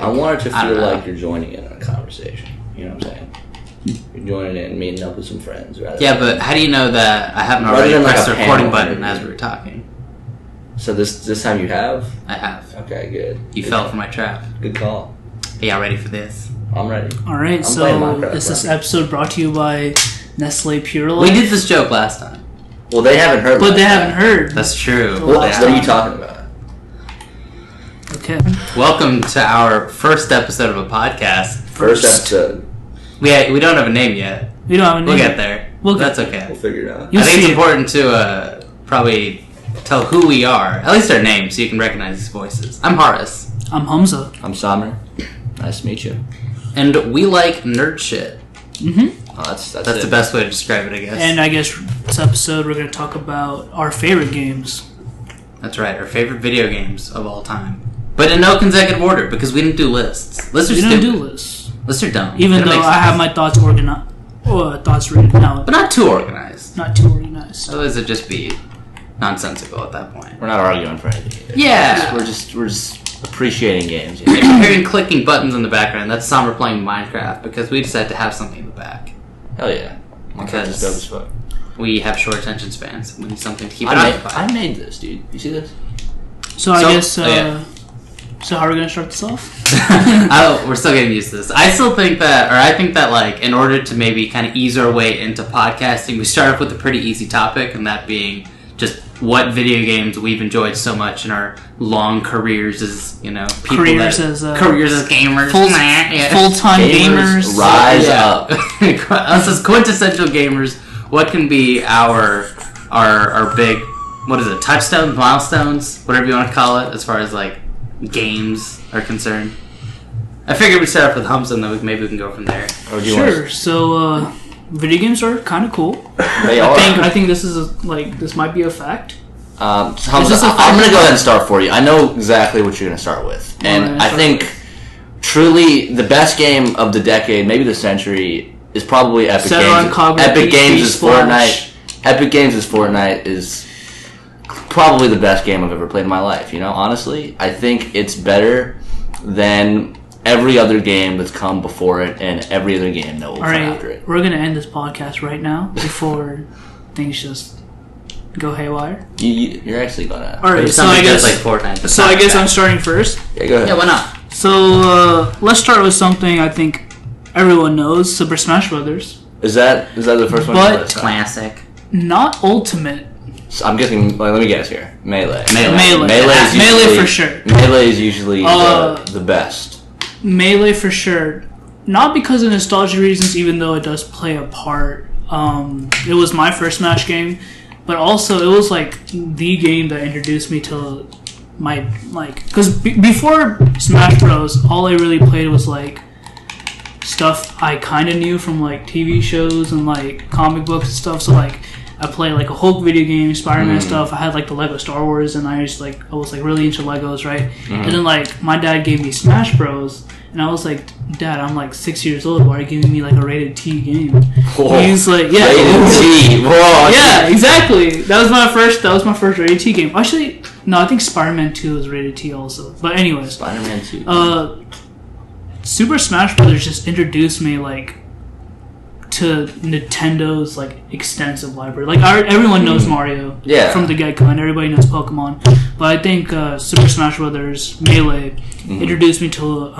I want it to feel like you're joining in on a conversation. You know what I'm saying? You're joining in and meeting up with some friends. But how do you know that I haven't already pressed the recording button as we were talking? So this time you have? I have. Okay, good. You fell for my trap. Good call. Are y'all ready for this? I'm ready. Alright, so this episode brought to you by Nestle Pure Life. We did this joke last time. Well, they haven't heard. But they haven't heard. That's true. What are you talking about? Okay. Welcome to our first episode of a podcast. First episode. We don't have a name yet. We don't have a name. We'll get there. That's okay. We'll figure it out. I think it's important to probably tell who we are. At least our names, so you can recognize these voices. I'm Haaris. I'm Humza. I'm Samir. Nice to meet you. And we like nerd shit. Mm-hmm. Oh, that's the best way to describe it, I guess. And I guess this episode we're going to talk about our favorite games. That's right, our favorite video games of all time. But in no consecutive order, because we didn't do lists. Lists are stupid. We don't do lists. Lists are dumb. Even though I have my thoughts organized. Thoughts written out. But not too organized. Not too organized. Otherwise it'd just be nonsensical at that point. We're not arguing for anything either. Yeah. We're just appreciating games. If you're hearing clicking buttons in the background, that's Summer playing Minecraft, because we decided to have something in the back. Hell yeah. Because dope as fuck. We have short attention spans. We need something to keep it occupied. I made this, dude. You see this? So I guess... So how are we going to start this off? We're still getting used to this. I think that like in order to maybe kind of ease our way into podcasting, we start off with a pretty easy topic, and that being just what video games we've enjoyed so much in our long careers as, careers as gamers. Full-time gamers. Rise up. Us as quintessential gamers, what can be our big, what is it, touchstones, milestones, whatever you want to call it, as far as like games are concerned. I figured we'd start off with Humza, and then maybe we can go from there. Sure. So, video games are kind of cool. They are. I think this is this might be a fact. Humza, I'm going to go ahead and start for you. I know exactly what you're going to start with, and I think truly the best game of the decade, maybe the century, is probably Epic Games. Epic Games is Fortnite. Epic Games is Fortnite is probably the best game I've ever played in my life. Honestly, I think it's better than every other game that's come before it and every other game that will come after it. We're going to end this podcast right now before things just go haywire. You're actually going to... Alright, so I guess... like Fortnite. So I guess I'm starting first. Yeah, go ahead. Yeah, why not? So, let's start with something I think everyone knows, Super Smash Brothers. Is that the first one? But classic. Not Ultimate. So I'm guessing. Let me guess here. Melee For sure. Melee is usually the best. Melee for sure. Not because of nostalgia reasons, even though it does play a part. It was my first Smash game, but also it was like the game that introduced me to because before Smash Bros, all I really played was like stuff I kind of knew from like TV shows and like comic books and stuff. So like I played like a Hulk video game, Spider-Man stuff. I had like the Lego Star Wars, and I was like really into Legos, right? And then like my dad gave me Smash Bros, and I was like, Dad, I'm like 6 years old. Why are you giving me like a rated T game? Whoa. He's like, yeah, rated T. Whoa. Yeah, exactly. That was my first rated T game. Actually, no, I think Spider-Man 2 was rated T also. But anyways, Spider-Man 2. Super Smash Brothers just introduced me like to Nintendo's like extensive library. Like everyone knows Mario from the get-go, and everybody knows Pokemon. But I think Super Smash Brothers Melee introduced me to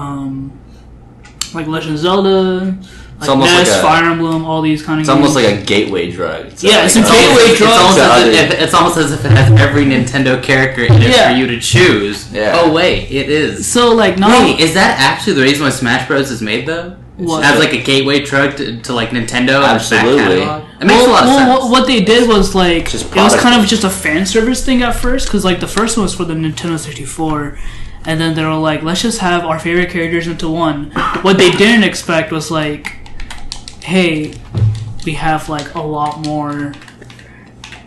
like Legend of Zelda, like NES, Fire Emblem, all these kind of games. It's almost like a gateway drug. It's a gateway drug. It's almost as if it has every Nintendo character in it for you to choose. Yeah. Oh wait, it is. So like, is that actually the reason why Smash Bros is made though? What? As like a gateway drug to like Nintendo. Absolutely. It makes a lot of sense. What they did was like it was kind of just a fan service thing at first, because like the first one was for the Nintendo 64. And then they were like, let's just have our favorite characters into one. What they didn't expect was like, hey, we have like a lot more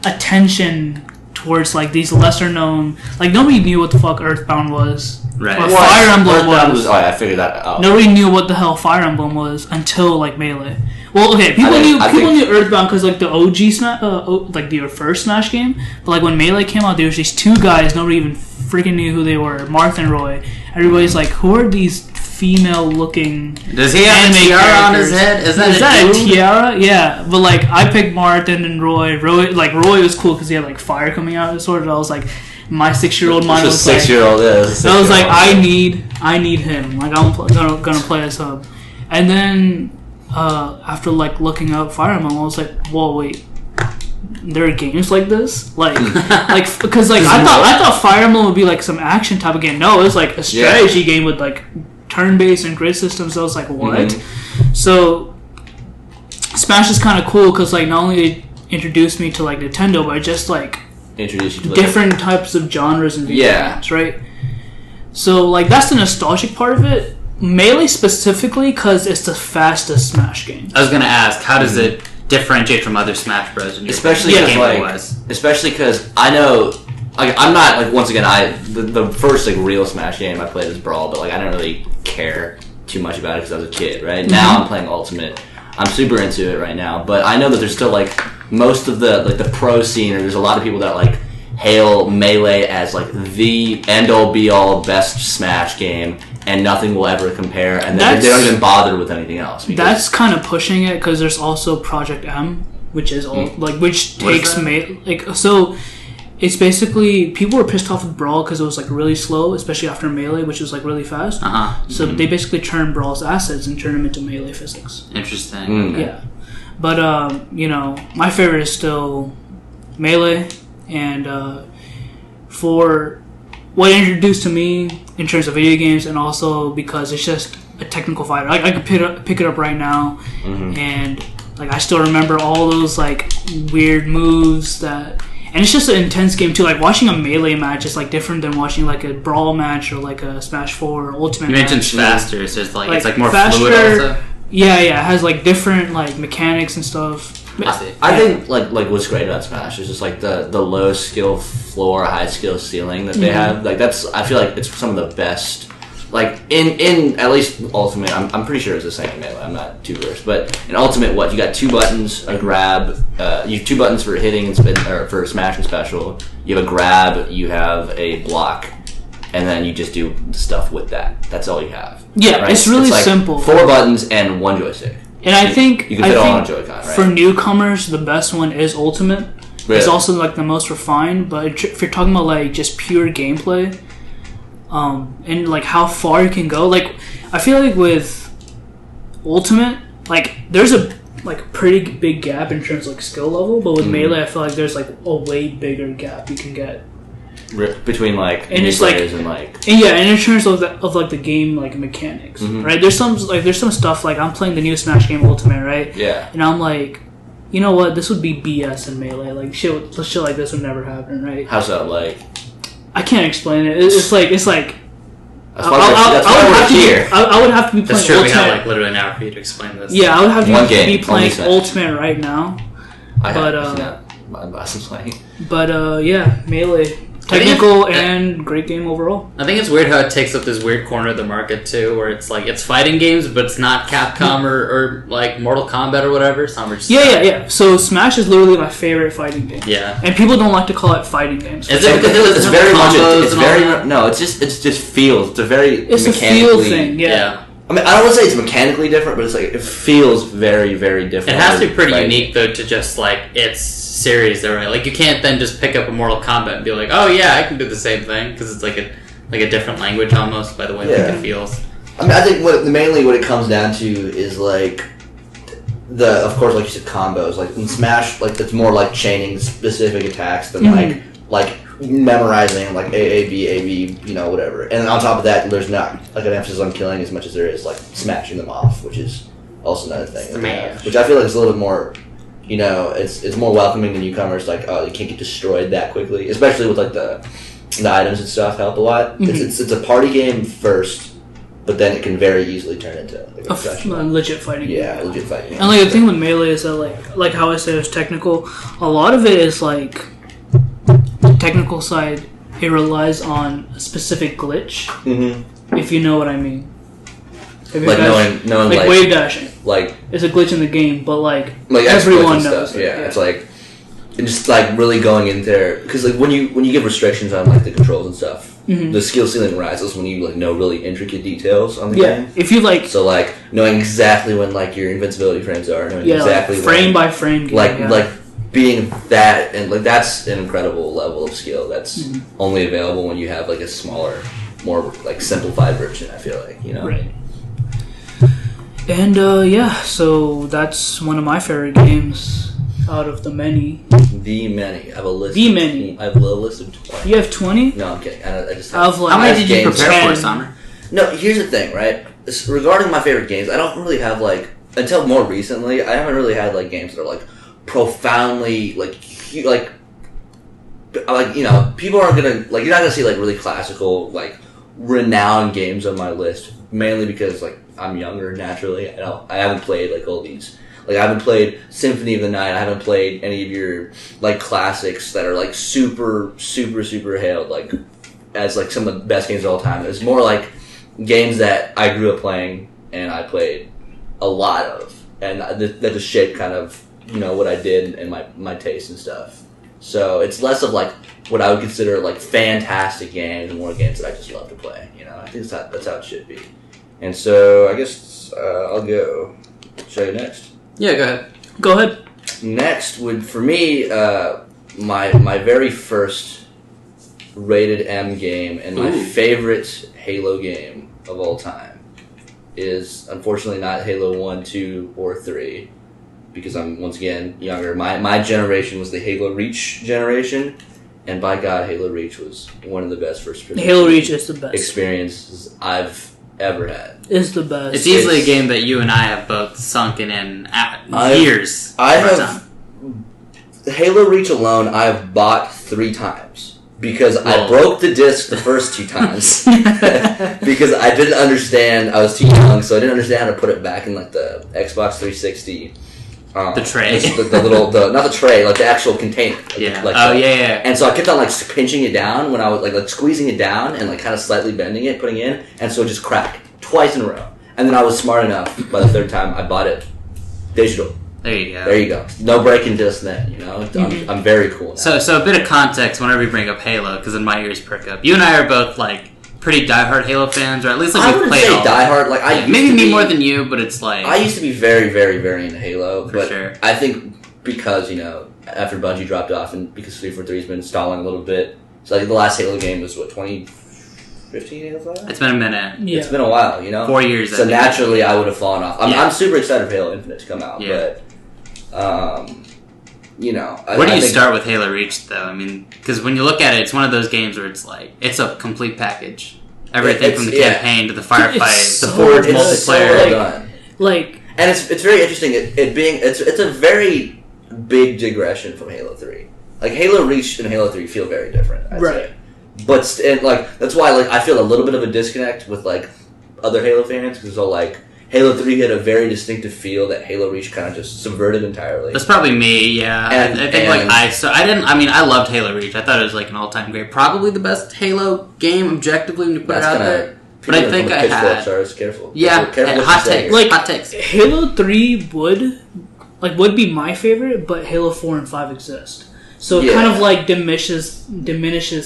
attention towards like these lesser known, like nobody knew what the fuck Earthbound was. Right. Or Fire Emblem was. Oh, I figured that out. Nobody knew what the hell Fire Emblem was until like Melee. Well, okay, people knew Earthbound because like the OG like the first Smash game. But like when Melee came out, there was these two guys nobody even freaking knew who they were, Marth and Roy. Everybody's like, who are these female-looking. Does he have a tiara on his head? Is that a tiara? Yeah, but like I picked Martin and Roy. Roy was cool because he had like fire coming out of his sword. I was like, my 6-year-old mind was like, 6-year-old. I was like, I need him. Like I'm gonna play as him. And then after like looking up Fire Emblem, I was like, whoa, wait. There are games like this, like because like I thought Fire Emblem would be like some action type of game. No, it was like a strategy game with like turn-based and grid systems. So I was like, what? Mm-hmm. So Smash is kind of cool because like not only it introduced me to like Nintendo, but it just like introduced you to different types of genres and video games, right? So like that's the nostalgic part of it. Melee specifically because it's the fastest Smash game. I was gonna ask, how does it differentiate from other Smash Bros. Especially because I know, like, I'm not like once again the first like real Smash game I played was Brawl, but like I didn't really care too much about it because I was a kid. Right now I'm playing Ultimate. I'm super into it right now, but I know that there's still like most of the like the pro scene, or there's a lot of people that like hail Melee as like the end all be all best Smash game. And nothing will ever compare, and they don't even bother with anything else. That's kind of pushing it because there's also Project M, which is all which takes so. It's basically people were pissed off with Brawl because it was like really slow, especially after Melee, which was like really fast. So they basically turned Brawl's assets and turned them into Melee physics. Interesting. Yeah, but my favorite is still Melee, and for what it introduced to me in terms of video games, and also because it's just a technical fighter. Like I could pick it up right now, and like I still remember all those like weird moves that, and it's just an intense game too. Like watching a Melee match is like different than watching like a Brawl match or like a Smash 4 or Ultimate. You mentioned match. faster, so it's like more faster, fluid also. Yeah, it has like different like mechanics and stuff. I think like what's great about Smash is just like the low skill floor, high skill ceiling that they have. Like I feel like it's some of the best. Like in at least Ultimate, I'm pretty sure it's the same in Melee. I'm not too versed, but in Ultimate, you got 2 buttons, a grab. You have 2 buttons for hitting and spin, or for smash and special. You have a grab, you have a block, and then you just do stuff with that. That's all you have. Yeah, right? It's really simple. 4 buttons and 1 joystick. And I think you can fit it all on a Joy-Con, right? For newcomers, the best one is Ultimate. Really? It's also like the most refined, but if you're talking about like just pure gameplay, and like how far you can go, like I feel like with Ultimate, like there's a like pretty big gap in terms of like skill level, but with Melee, I feel like there's like a way bigger gap you can get between like and it's players like and like and in terms of like the game like mechanics, right? There's some stuff like I'm playing the new Smash game Ultimate, right? Yeah, and I'm like, you know what? This would be BS in Melee. Like shit like this would never happen, right? How's that like? I can't explain it. It's like. That's why we're here. I would have to be playing. That's true. Ultimate. We have like literally an hour for you to explain this. Yeah, I would have to be playing Ultimate right now. Yeah, Melee. Technical and great game overall. I think it's weird how it takes up this weird corner of the market too, where it's like it's fighting games, but it's not Capcom or like Mortal Kombat or whatever. Yeah. So Smash is literally my favorite fighting game. Yeah, and people don't like to call it fighting games. It's very much. It just feels. It's a very. It's a feel thing. Yeah. I mean, I don't want to say it's mechanically different, but it's like it feels very, very different. It has to be pretty unique though to just like its series, though, right? Like you can't then just pick up a Mortal Kombat and be like, oh yeah, I can do the same thing, because it's like a different language almost by the way it feels. I mean, I think mainly what it comes down to is like of course, like you said, combos. Like in Smash, like it's more like chaining specific attacks than like memorizing like A B, whatever. And on top of that, there's not like an emphasis on killing as much as there is like smashing them off, which is also another thing. Which I feel like is a little bit more. It's more welcoming to newcomers. Like, oh, you can't get destroyed that quickly, especially with like the items and stuff help a lot. It's a party game first, but then it can very easily turn into like a legit fighting game. Yeah, legit fighting game. And like the thing with Melee is that like how I said it's technical. A lot of it is like the technical side. It relies on a specific glitch, if you know what I mean. Like knowing like wave dashing. Like it's a glitch in the game, but like everyone knows. Yeah, it's like just like really going in there because like when you give restrictions on like the controls and stuff, the skill ceiling rises when you like know really intricate details on the game. If you like, so like knowing exactly when like your invincibility frames are, knowing exactly like, frame by frame, game, like being that, and like that's an incredible level of skill that's only available when you have like a smaller, more like simplified version. I feel like, you know. Right. And so that's one of my favorite games out of the many. The many. I have a list. The many. I have a list of 20. You have 20? No, I'm kidding. I just have, how many did you prepare for, Summer? No, here's the thing, right? Regarding my favorite games, I don't really have like, until more recently, I haven't really had like games that are like profoundly like you know, people aren't gonna like, you're not gonna see like really classical like renowned games on my list, mainly because like I'm younger naturally. I haven't played like all these, like I haven't played Symphony of the Night, I haven't played any of your like classics that are like super hailed like as like some of the best games of all time. It's more like games that I grew up playing and I played a lot of, and that just shaped kind of, you know, what I did and my taste and stuff. So it's less of like what I would consider like fantastic games and more games that I just love to play. You know, I think that's how it should be. And so I guess I'll go. Show you next. Yeah, go ahead. Go ahead. Next would, for me, my very first rated M game and my favorite Halo game of all time is unfortunately not Halo 1, 2, or 3. Because I'm, once again, younger. My generation was the Halo Reach generation, and by God, Halo Reach was one of the best first-person Halo Reach is the best experiences I've ever had. It's the best. It's easily a game that you and I have both sunken in years. I have Halo Reach alone. I have bought 3 times. Because I broke the disc the first 2 times. Because I didn't understand. I was too young, so I didn't understand how to put it back in like the Xbox 360. The tray. Not the tray, like the actual container. Yeah. Like yeah. And so I kept on like pinching it down when I was like squeezing it down and like kind of slightly bending it, putting it in, and so it just cracked twice in a row. And then I was smart enough by the 3rd time I bought it digital. There you go. There you go. No breaking disc then, you know? I'm very cool now. So a bit of context whenever you bring up Halo, because then my ears perk up. You and I are both like pretty diehard Halo fans, or at least like I wouldn't say diehard. Like I maybe me more than you, but it's like I used to be very, very, very into Halo. For sure. I think because, you know, after Bungie dropped off and because 343's been stalling a little bit, so like the last Halo game was what, 2015 Halo 5? It's been a minute. Yeah. It's been a while, you know. 4 years. So naturally, I would have fallen off. I'm super excited for Halo Infinite to come out, but you know, where do you start with Halo Reach though? I mean, because when you look at it, it's one of those games where it's like it's a complete package. Everything from the campaign to the firefight, the forward multiplayer. So done. Like, and it's very interesting. It's a very big digression from Halo 3. Like Halo Reach and Halo 3 feel very different, I'd say. But like that's why like I feel a little bit of a disconnect with like other Halo fans because all like. Halo 3 had a very distinctive feel that Halo Reach kind of just subverted entirely. That's probably me, yeah. I think I loved Halo Reach. I thought it was like an all-time great. Probably the best Halo game objectively when you put it out there. But I think I had... Stars, careful. Yeah, careful hot takes. Like, hot takes. Halo 3 would be my favorite, but Halo 4 and 5 exist. So it kind of like diminishes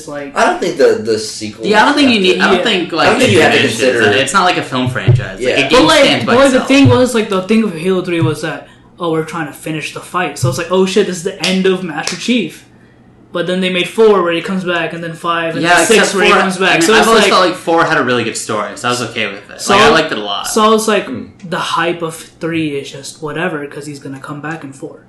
like. I don't think the sequel. Yeah, I don't think you need. I don't think like. I don't think you have to consider. It's not like a film franchise. Yeah, like, a game stands by itself. The thing of Halo 3 was that we're trying to finish the fight. So it's like, oh shit, this is the end of Master Chief. But then they made 4 where he comes back, and then 5, and then 6 where he comes back. So I've always felt like 4 had a really good story, so I was okay with it. So I liked it a lot. So it's like the hype of 3 is just whatever because he's gonna come back in 4.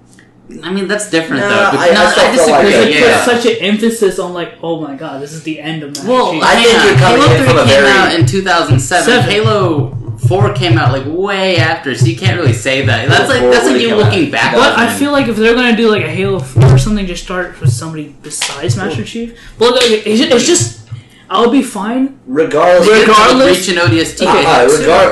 I mean, that's different, though. I disagree. They put such an emphasis on, like, oh my god, this is the end of Master Chief. I think you're coming Halo in 3 from a came out in 2007. Halo 4 came out, like, way after, so you can't really say that. That's like you looking back. But I feel like if they're going to do, like, a Halo 4 or something, just start with somebody besides Master Chief. But it's just... I'll be fine. Regardless reach an ODST.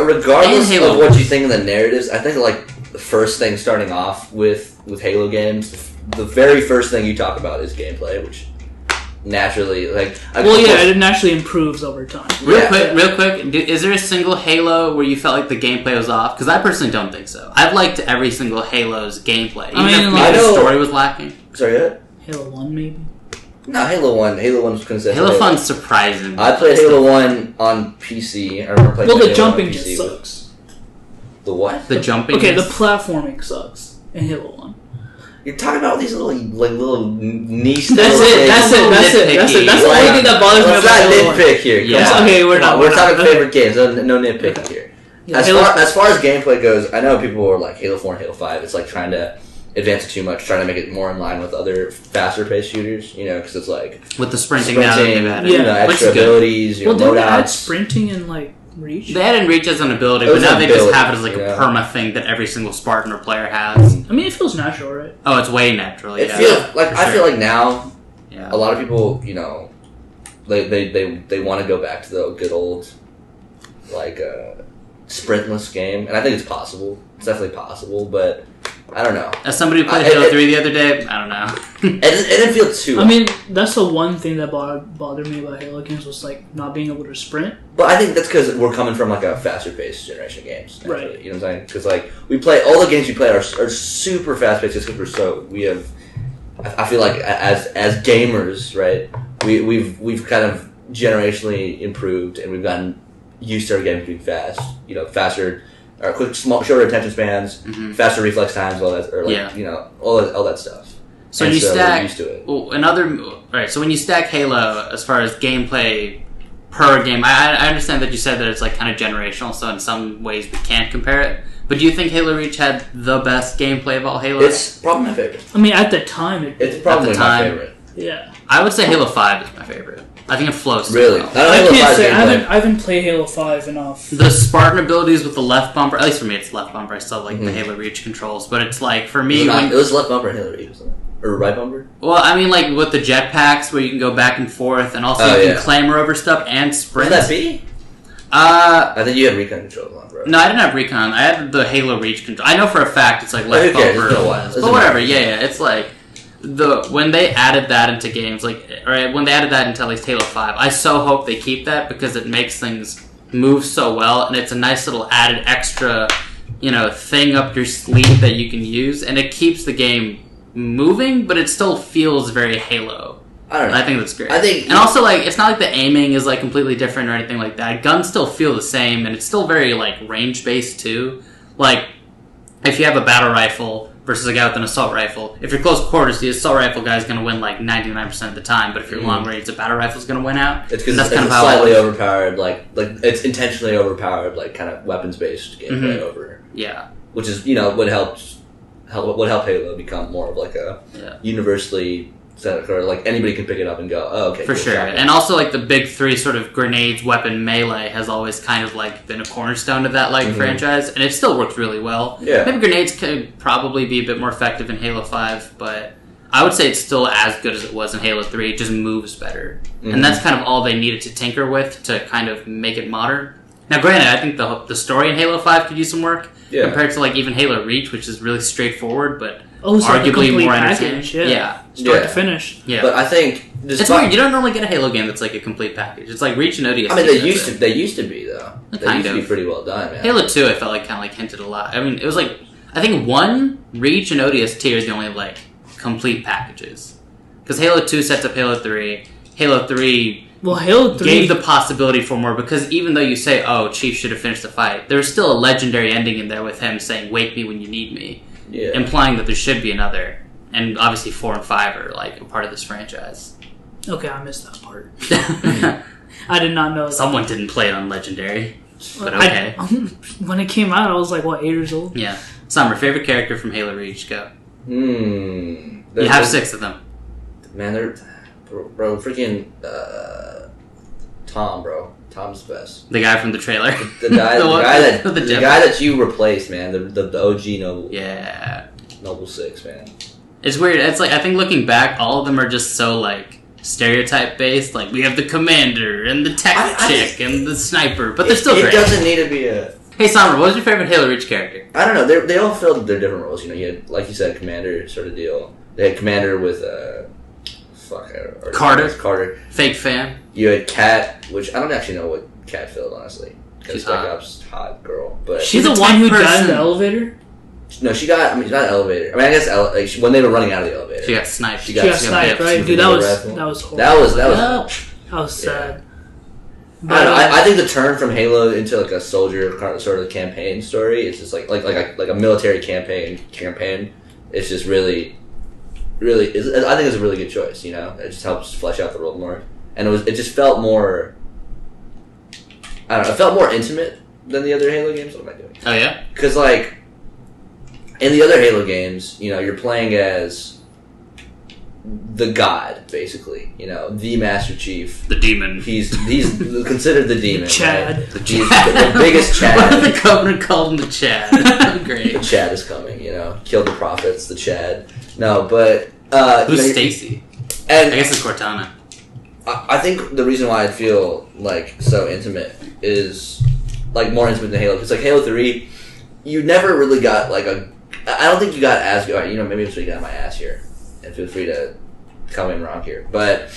Regardless of what you think of the narratives, I think, like, the first thing starting off with Halo games, the very first thing you talk about is gameplay, which naturally, like... it naturally improves over time. Real quick, is there a single Halo where you felt like the gameplay was off? Because I personally don't think so. I've liked every single Halo's gameplay, even if the story was lacking. Sorry, what? Halo 1, maybe? No, Halo 1 was consistent. Halo 1's surprising. I played Halo 1 on PC. I remember playing the jumping just sucks. The what? The jumping. Okay, the platforming sucks in Halo 1. You're talking about all these little niche. That's it. That's the only thing that bothers me about Halo 1. Let's not nitpick here. Yeah. Okay, we're not. We're talking favorite games. No nitpicking here. Yeah, as far as gameplay goes, I know people are like Halo 4 and Halo 5. It's like trying to advance it too much, trying to make it more in line with other faster paced shooters. Because it's like with the sprinting now that they've added, extra abilities. Well, didn't they add sprinting and like reach? They added reach as an ability, but now they just have it as like a perma thing that every single Spartan or player has. I mean, it feels natural, right? Oh, it's way natural. It feels like I feel like now, a lot of people, they want to go back to the good old like sprintless game, and I think it's possible. It's definitely possible, but I don't know. As somebody who played Halo 3 the other day, I don't know. It didn't feel too. I mean, that's the one thing that bothered me about Halo games was like not being able to sprint. But I think that's because we're coming from like a faster paced generation of games, naturally. Right? You know what I'm saying? Because like we play all the games we play are super fast paced just because we have. I feel like as gamers, right? We've kind of generationally improved, and we've gotten used to our games being fast. Faster, or quick, shorter attention spans, faster reflex times, all that, or all that stuff. So when you stack, we're used to it. Right. So when you stack Halo, as far as gameplay per game, I understand that you said that it's like kind of generational. So in some ways we can't compare it. But do you think Halo Reach had the best gameplay of all Halos? It's probably my favorite. I mean, at the time, it's probably my favorite. Yeah. I would say Halo 5 is my favorite. I think it flows. Really? Well. I can't say. I haven't played Halo 5 enough. The Spartan abilities with the left bumper, at least for me, it's left bumper. I still like the Halo Reach controls, but it's like for me, it was left bumper and Halo Reach, wasn't it? Or right bumper? Well, I mean, like with the jetpacks where you can go back and forth, and also you can clamber over stuff and sprint. Was that B? I think you had recon controls on, bro. No, I didn't have recon. I had the Halo Reach control. I know for a fact it's like left bumper. But whatever. Yeah. It's like when they added that into games, when they added that into at least Halo 5, I so hope they keep that because it makes things move so well, and it's a nice little added extra, thing up your sleeve that you can use, and it keeps the game moving, but it still feels very Halo. I don't know. I think that's great. And also, it's not like the aiming is completely different or anything like that. Guns still feel the same, and it's still very range based too. Like if you have a battle rifle versus a guy with an assault rifle, if you're close quarters, the assault rifle guy is going to win 99% of the time. But if you're long range, the battle rifle is going to win out. It's because it's slightly overpowered, it's intentionally overpowered, kind of weapons based gameplay over. Yeah, which is would help Halo become more of a universally. Or anybody can pick it up and go, oh, okay. For sure. And also the big three sort of grenades, weapon, melee has always kind of been a cornerstone of that franchise, and it still works really well. Yeah. Maybe grenades could probably be a bit more effective in Halo 5, but I would say it's still as good as it was in Halo 3. It just moves better. And that's kind of all they needed to tinker with to kind of make it modern. Now, granted, I think the story in Halo 5 could use some work compared to even Halo Reach, which is really straightforward, but arguably more entertaining. Yeah. Start to finish. Yeah. But I think it's weird. You don't normally get a Halo game that's a complete package. It's Reach and ODST. I mean, they used to be though. They used to be pretty well done, man. Halo 2, I felt kind of hinted a lot. I mean, it was I think 1, Reach, and ODST are the only complete packages. Because Halo 2 sets up Halo 3. Halo 3 Halo 3 gave the possibility for more, because even though you say, oh, Chief should have finished the fight, there's still a legendary ending in there with him saying, wake me when you need me. Yeah. Implying that there should be another. And obviously 4 and 5 are a part of this franchise. Okay, I missed that part. I did not know that. Someone didn't play it on Legendary. But okay. When it came out, I was 8 years old? Yeah. Summer, favorite character from Halo Reach, go. You have 6 of them. Man, they're... Bro, freaking... Tom, bro. Tom's the best. The guy from the trailer. The guy that you replaced, man. The OG Noble. Yeah. Noble 6, man. It's weird. It's I think looking back, all of them are just so stereotype based. We have the commander and the tech chick and the sniper, but they're still great. It doesn't need to be a... Hey, Summer, what was your favorite Halo Reach character? I don't know. They all filled their different roles. You had, like you said, commander sort of deal. They had commander with Carter. Fake fan. You had Kat, which I don't actually know what Kat filled, honestly. She's hot girl, but she's the one who died in the elevator. No, she got. I mean, not an elevator. I mean, I guess when they were running out of the elevator, she got sniped. She got sniped, right? Dude, that was horrible. That was sad. But, I think the turn from Halo into like a soldier sort of campaign story, it's just like a military campaign. It's just really, really. I think it's a really good choice. You know, it just helps flesh out the world more, and it just felt more. I don't know. It felt more intimate than the other Halo games. What am I doing? Oh yeah, because like. In the other Halo games, you know, you're playing as the god, basically. You know, the Master Chief, the demon. He's considered the demon. Chad, right? He's the biggest Chad. What if the Covenant called him the Chad? Great. The Chad is coming. You know, killed the prophets. The Chad. No, but who's Stacy? And I guess it's Cortana. I think the reason why I feel like so intimate is like more intimate than Halo. Because like Halo 3, you never really got like a. I don't think you got as good. You know, maybe I'm just getting my ass here, and feel free to come in wrong here. But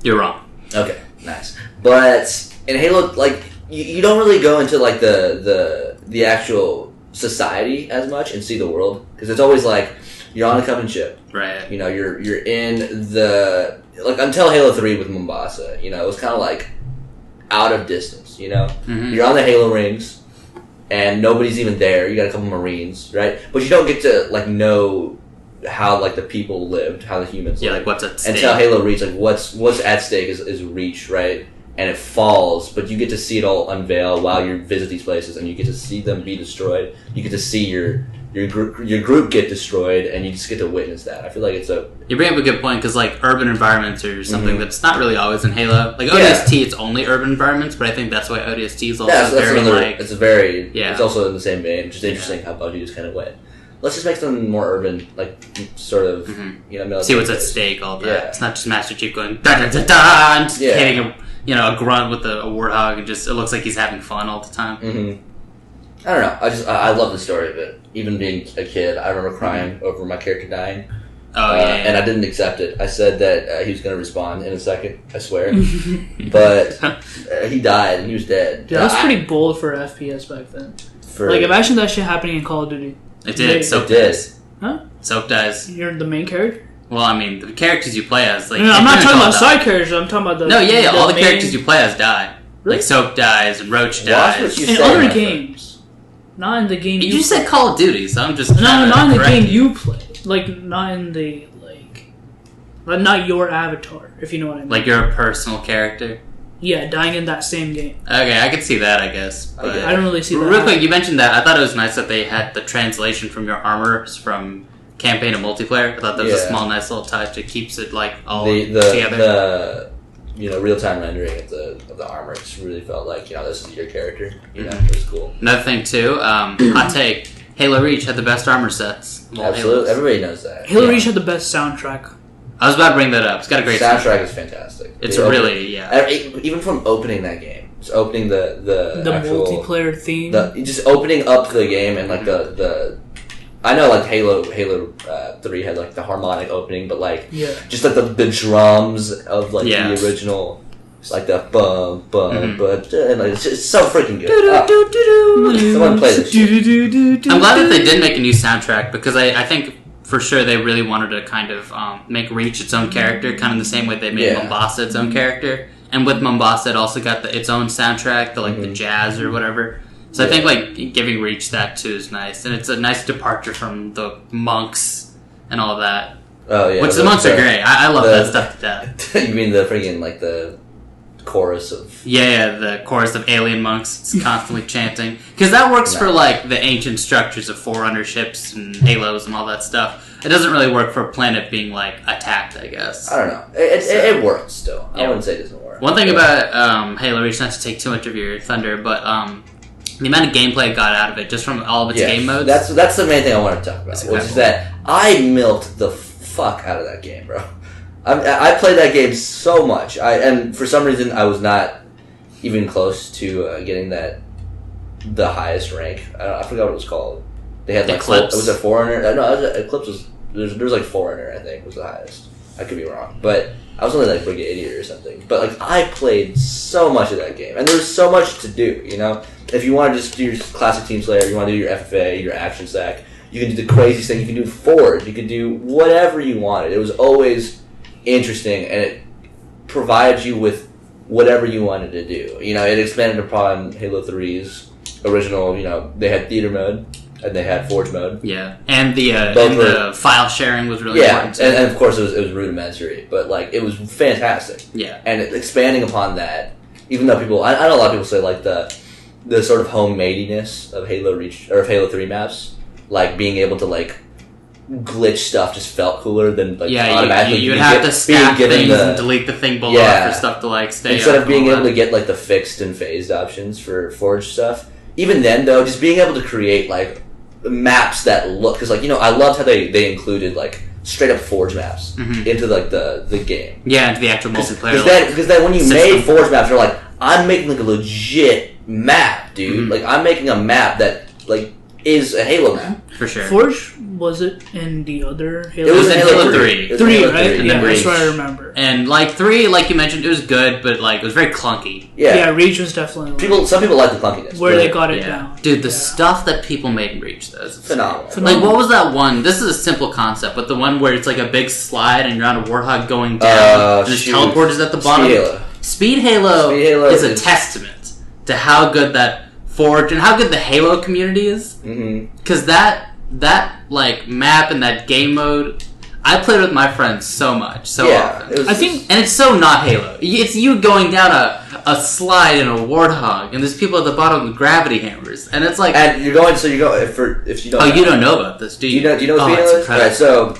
you're wrong. Okay, nice. But in Halo, like you don't really go into like the actual society as much and see the world because it's always like you're on a Covenant ship, right? You know, you're in the like until Halo 3 with Mombasa. You know, it was kind of like out of distance. You know, you're on the Halo rings. And nobody's even there. You got a couple Marines, right? But you don't get to like know how like the people lived, how the humans lived. Like what's at stake. Until Halo Reach, like what's at stake is Reach, right? And it falls, but you get to see it all unveil while you visit these places, and you get to see them be destroyed. You get to see your group get destroyed, and you just get to witness that. I feel like it's a... You bring up a good point, because like urban environments are something that's not really always in Halo. Like ODST, it's only urban environments, but I think that's why ODST is also it's very... Yeah. It's also in the same vein, which is interesting how Bungie just kind of went. Let's just make something more urban, like sort of, you know... See what's at stake, all that. Yeah. It's not just Master Chief going da-da-da-da, and just hitting a grunt with a warthog, and just it looks like he's having fun all the time. I don't know. I love the story of it. Even being a kid, I remember crying over my character dying. And I didn't accept it. I said that he was going to respawn in a second. I swear. But he died and he was dead. Dude, that was pretty bold for FPS back then. Like imagine that shit happening in Call of Duty. It did. Soap dies. Huh? Soap dies. You're the main character. Well, I mean, the characters you play as, like... No, I'm not talking about side characters, I'm talking about the... No, all the characters you play as die. Really? Like, Soap dies, and Roach dies. In other games. Not in the game you said Call of Duty, so I'm just... No, not in the game you play. Like, not in the, like... Not your avatar, if you know what I mean. Like, your personal character? Yeah, dying in that same game. Okay, I could see that, I guess. But I don't really see that. Real quick, you mentioned that. I thought it was nice that they had the translation from your armors from... campaign and multiplayer. I thought that was a small, nice little touch. It keeps it like all together. The real-time rendering of the armor just really felt like this is your character. It was cool. Another thing too, hot take: Halo Reach had the best armor sets. Absolutely, everybody knows that. Halo Reach had the best soundtrack. I was about to bring that up. It's got a great soundtrack. Is fantastic. It's really even from opening that game, just opening the actual, multiplayer theme, just opening up the game and like the. I know, like Halo 3 had like the harmonic opening, but like just like the drums of like the original, like the bum bum and like it's so freaking good. Someone play this shit. I'm glad that they did make a new soundtrack because I think for sure they really wanted to kind of make Reach its own character, kind of the same way they made Mombasa its own character, and with Mombasa it also got its own soundtrack, the jazz or whatever. So I think like giving Reach that too is nice, and it's a nice departure from the monks and all that. Oh yeah, which the monks are great. I love that stuff to death. You mean the freaking like the chorus of? Yeah, the chorus of alien monks. It's constantly chanting because that works for like the ancient structures of Forerunner ships and Halos and all that stuff. It doesn't really work for a planet being like attacked. I guess I don't know. It works still. I wouldn't say it doesn't work. One thing about Halo Reach, not to take too much of your thunder, but the amount of gameplay it got out of it, just from all of its game modes. That's the main thing I wanted to talk about, which is that I milked the fuck out of that game, bro. I played that game so much, and for some reason I was not even close to getting the highest rank. I forgot what it was called. They had like Eclipse. Was it Forerunner? No, Eclipse was there's like Forerunner, I think was the highest. I could be wrong, but I was only like Brigade Idiot or something. But like I played so much of that game, and there was so much to do. If you want to just do your classic Team Slayer, you want to do your FFA, your Action Sack, You can do the craziest thing. You can do Forge. You can do whatever you wanted. It was always interesting, and it provided you with whatever you wanted to do. It expanded upon Halo 3's original. They had theater mode and they had Forge mode. Yeah, and the file sharing was really important. Yeah, and of course it was rudimentary, but it was fantastic. Yeah, and expanding upon that, even though I know a lot of people say the sort of homemadiness of Halo Reach or of Halo 3 maps, being able to glitch stuff just felt cooler than automatically. You would have to stack things and delete the thing below for stuff to stay instead of being able to get the fixed and phased options for Forge stuff. Even then, though, just being able to create maps that look, because I loved how they included straight up Forge maps into the game. Yeah, into the actual multiplayer. Because then when you made Forge maps, you're I'm making a legit map, dude. I'm making a map that is a Halo map for sure. Forge, was it in the other Halo? It was in Halo 3. 3, right? Yeah, that's what I remember. And 3, like you mentioned, it was good, but it was very clunky. Yeah, Reach was definitely some people like the clunkiness. Where they got it down. Dude, the stuff that people made in Reach, though, is phenomenal. What was that one? This is a simple concept, but the one where it's a big slide and you're on a warthog going down, and there's teleporters at the bottom. Speed Halo is a testament to how good that Forge and how good the Halo community is. Because that map and that game mode, I played with my friends so much, often. And it's so not Halo. It's you going down a slide in a warthog, and there's people at the bottom with gravity hammers, and it's and you're going. So you go if you don't. Oh, you don't know about this, do you? Do you know what Speed Halo is? Right, so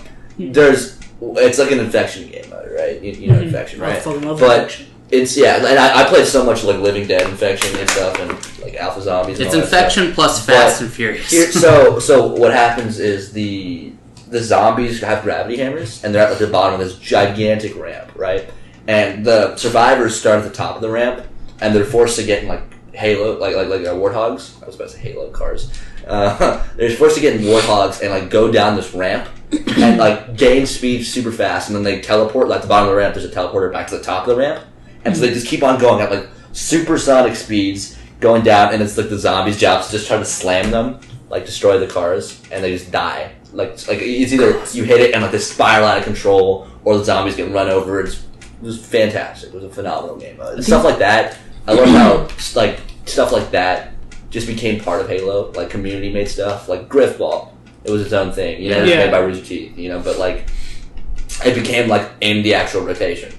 it's like an infection game mode, right? You know infection, right? Infection. It's and I played so much Living Dead Infection and stuff, and Alpha Zombies. And it's Infection plus Fast and Furious. So what happens is the zombies have gravity hammers, and they're at the bottom of this gigantic ramp, right? And the survivors start at the top of the ramp, and they're forced to get in Halo, warthogs. I was about to say Halo cars. They're forced to get in warthogs and go down this ramp and gain speed super fast, and then they teleport. At the bottom of the ramp, there's a teleporter back to the top of the ramp. And so they just keep on going at supersonic speeds, going down, and it's the zombies' job to just try to slam them, destroy the cars, and they just die. It's either you hit it and they spiral out of control, or the zombies get run over. It was fantastic. It was a phenomenal game. Stuff like that. I learned how stuff like that just became part of Halo. Community made stuff Griffball. It was its own thing. It was made by Rooster Teeth. But it became in the actual rotation.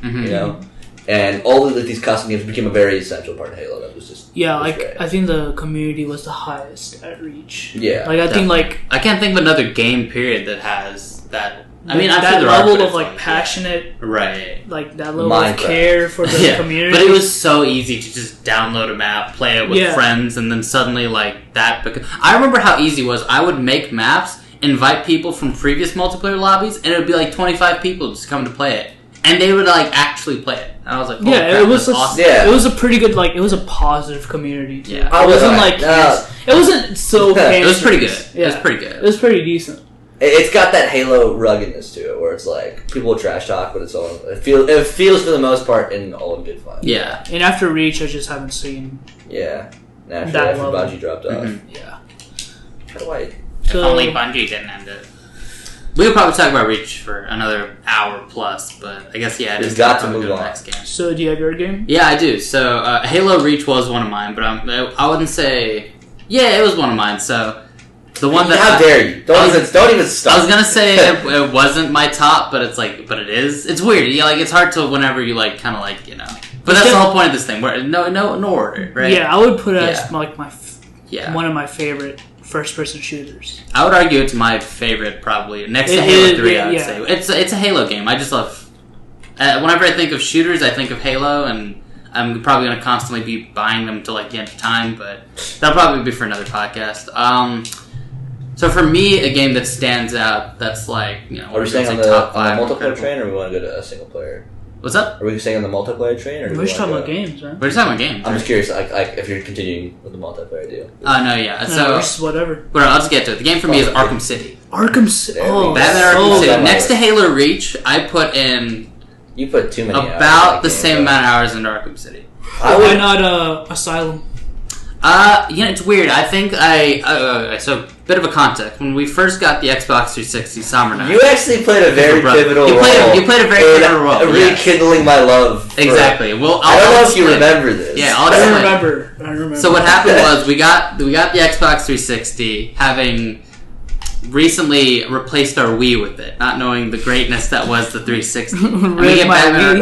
And all of these custom games became a very essential part of Halo. That was just I think the community was the highest at Reach. Yeah, I think I can't think of another game period that has that. I mean, that level of passionate, right? That level of care for the community. But it was so easy to just download a map, play it with friends, and then suddenly that. Because I remember how easy it was. I would make maps, invite people from previous multiplayer lobbies, and it would be 25 people just come to play it. And they would actually play it. And I was like, it was awesome. It was a pretty good it was a positive community too. Yeah. It wasn't it wasn't so it was pretty good. Yeah. It was pretty good. It was pretty decent. It's got that Halo ruggedness to it, where it's people will trash talk, but it feels for the most part in all in good fun. Yeah. And after Reach, I just haven't seen. Yeah. After Bungie dropped off. Yeah. How do I? If only Bungie didn't end it. We could probably talk about Reach for another hour plus, but I guess it's got to move on. Next game. So, do you have your game? Yeah, I do. So, Halo Reach was one of mine, but I wouldn't say. Yeah, it was one of mine. So, the one that how dare you? Don't even stop. I was gonna say it wasn't my top, but but it is. It's weird. It's hard to whenever you But that's the whole point of this thing. Where no order, right? Yeah, I would put it as one of my favorite first-person shooters. I would argue it's my favorite, probably next to Halo 3. I would say it's a Halo game. I just love. Whenever I think of shooters, I think of Halo, and I'm probably going to constantly be buying them till the end of time. But that'll probably be for another podcast. So for me, a game that stands out, that's Are we staying on the multiplayer train, or we want to go to a single player? What's up? Are we staying on the multiplayer train, or we're just talking about games, right? We're just talking about games. I'm just curious, if you're continuing with the multiplayer deal. No, yeah. So whatever. Well, I'll just get to it. The game for me is Arkham City. Arkham City. Batman Arkham City. Next to Halo Reach, I put in. You put too many. About the same amount of hours into Arkham City. Why not Asylum? It's weird. I think so bit of a context. When we first got the Xbox 360 Summer Night, you actually played a very pivotal role. You played a very pivotal role. Rekindling my love. Exactly. Well, I don't know if you remember this. Yeah, I remember. So what happened was we got the Xbox 360, having recently replaced our Wii with it, not knowing the greatness that was the 360. And we get Batman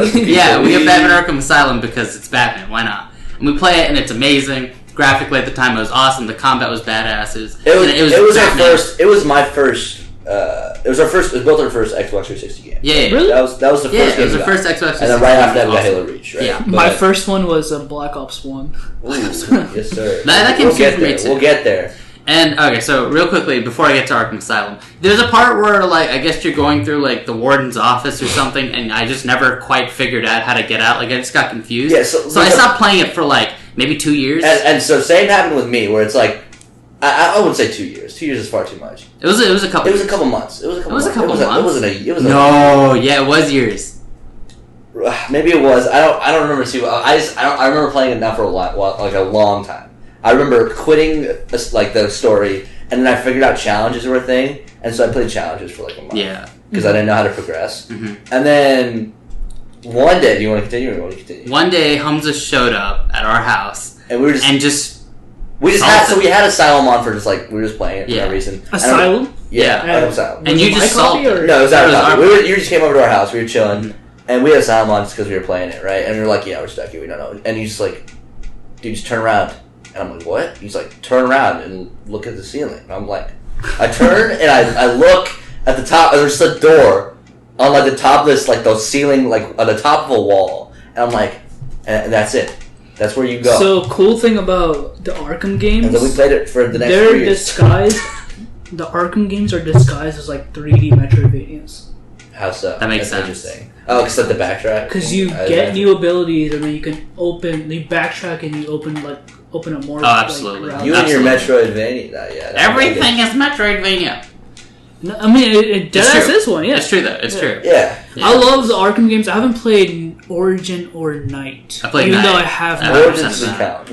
Arkham Asylum because it's Batman. Why not? And we play it, and it's amazing. Graphically at the time, it was awesome. The combat was badasses. It was our first. It was my first. It was our first. It was both our first Xbox 360 game. Yeah. Really? That was the first game. It was the first Xbox 360. And then right after that, we got Halo Reach. Right? Yeah. My first one was Black Ops 1. Ooh, yes, sir. that came soon for me too. We'll get there. And okay, so real quickly before I get to Arkham Asylum, there's a part where like I guess you're going through like the warden's office or something, and I just never quite figured out how to get out. Like I just got confused. Yeah. So I stopped playing it for like maybe 2 years. And so same happened with me, where it's like I wouldn't say 2 years. 2 years is far too much. It was a couple. It was a couple months. It was a couple months. It was years. Maybe it was. I don't remember too. I remember playing it now for a long time. I remember quitting like the story, and then I figured out challenges were a thing, and so I played challenges for like a month. Yeah. Because I didn't know how to progress. Mm-hmm. And then one day, do you want to continue or do you want to continue? One day, Humza showed up at our house, and we had Asylum on for just like we were just playing it for no reason. Asylum? Yeah, Asylum. And you just solved it. No, it was our copy. You just came over to our house. We were chilling, and we had Asylum on just because we were playing it, right? And we were like, yeah, we're stuck here. We don't know. And he's just like, dude, just turn around. And I'm like, what? He's like, turn around and look at the ceiling. And I'm like, I turn and I look at the top, and there's just a door on like the top of this, like the ceiling, like on the top of a wall. And I'm like, and that's it. That's where you go. So, cool thing about the Arkham games, and then we played it for the next 3 years. Disguised, the Arkham games are disguised as like 3D Metroidvanias. How so? That makes sense. Interesting. Oh, because like the backtrack? Because you get new abilities, and then you backtrack and you open up more. Oh, absolutely. Like, you and your Metroidvania. Yeah. Everything is Metroidvania. No, I mean, it does this one, yeah. It's true, though. It's true. Yeah. I love the Arkham games. I haven't played Origin or Night. I played even Night. though I have Origin doesn't count.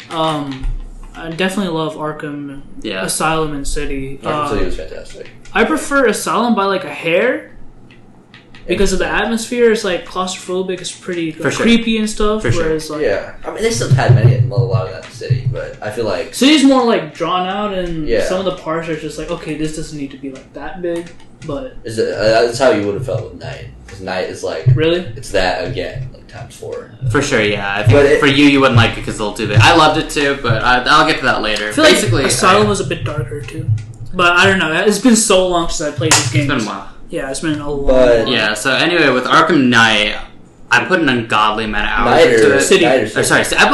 I definitely love Arkham, Asylum, and City. Arkham City was fantastic. I prefer Asylum by like a hair. Because of the atmosphere, it's like claustrophobic. It's pretty creepy and stuff. Whereas, like, I mean, they still had a lot of that City, but I feel like City's more like drawn out, and some of the parts are just like, okay, this doesn't need to be like that big. But that's how you would have felt with Night, because Night is like it's that again, like times 4. For sure, yeah. I think for you wouldn't like it because they'll do that. I loved it too, but I'll get to that later. I feel like Asylum was a bit darker too, but I don't know. It's been so long since I played this game. It's been a while. Yeah, it's been a long. Yeah. So anyway, with Arkham Knight, I put an ungodly amount of hours into it. City. Sorry. I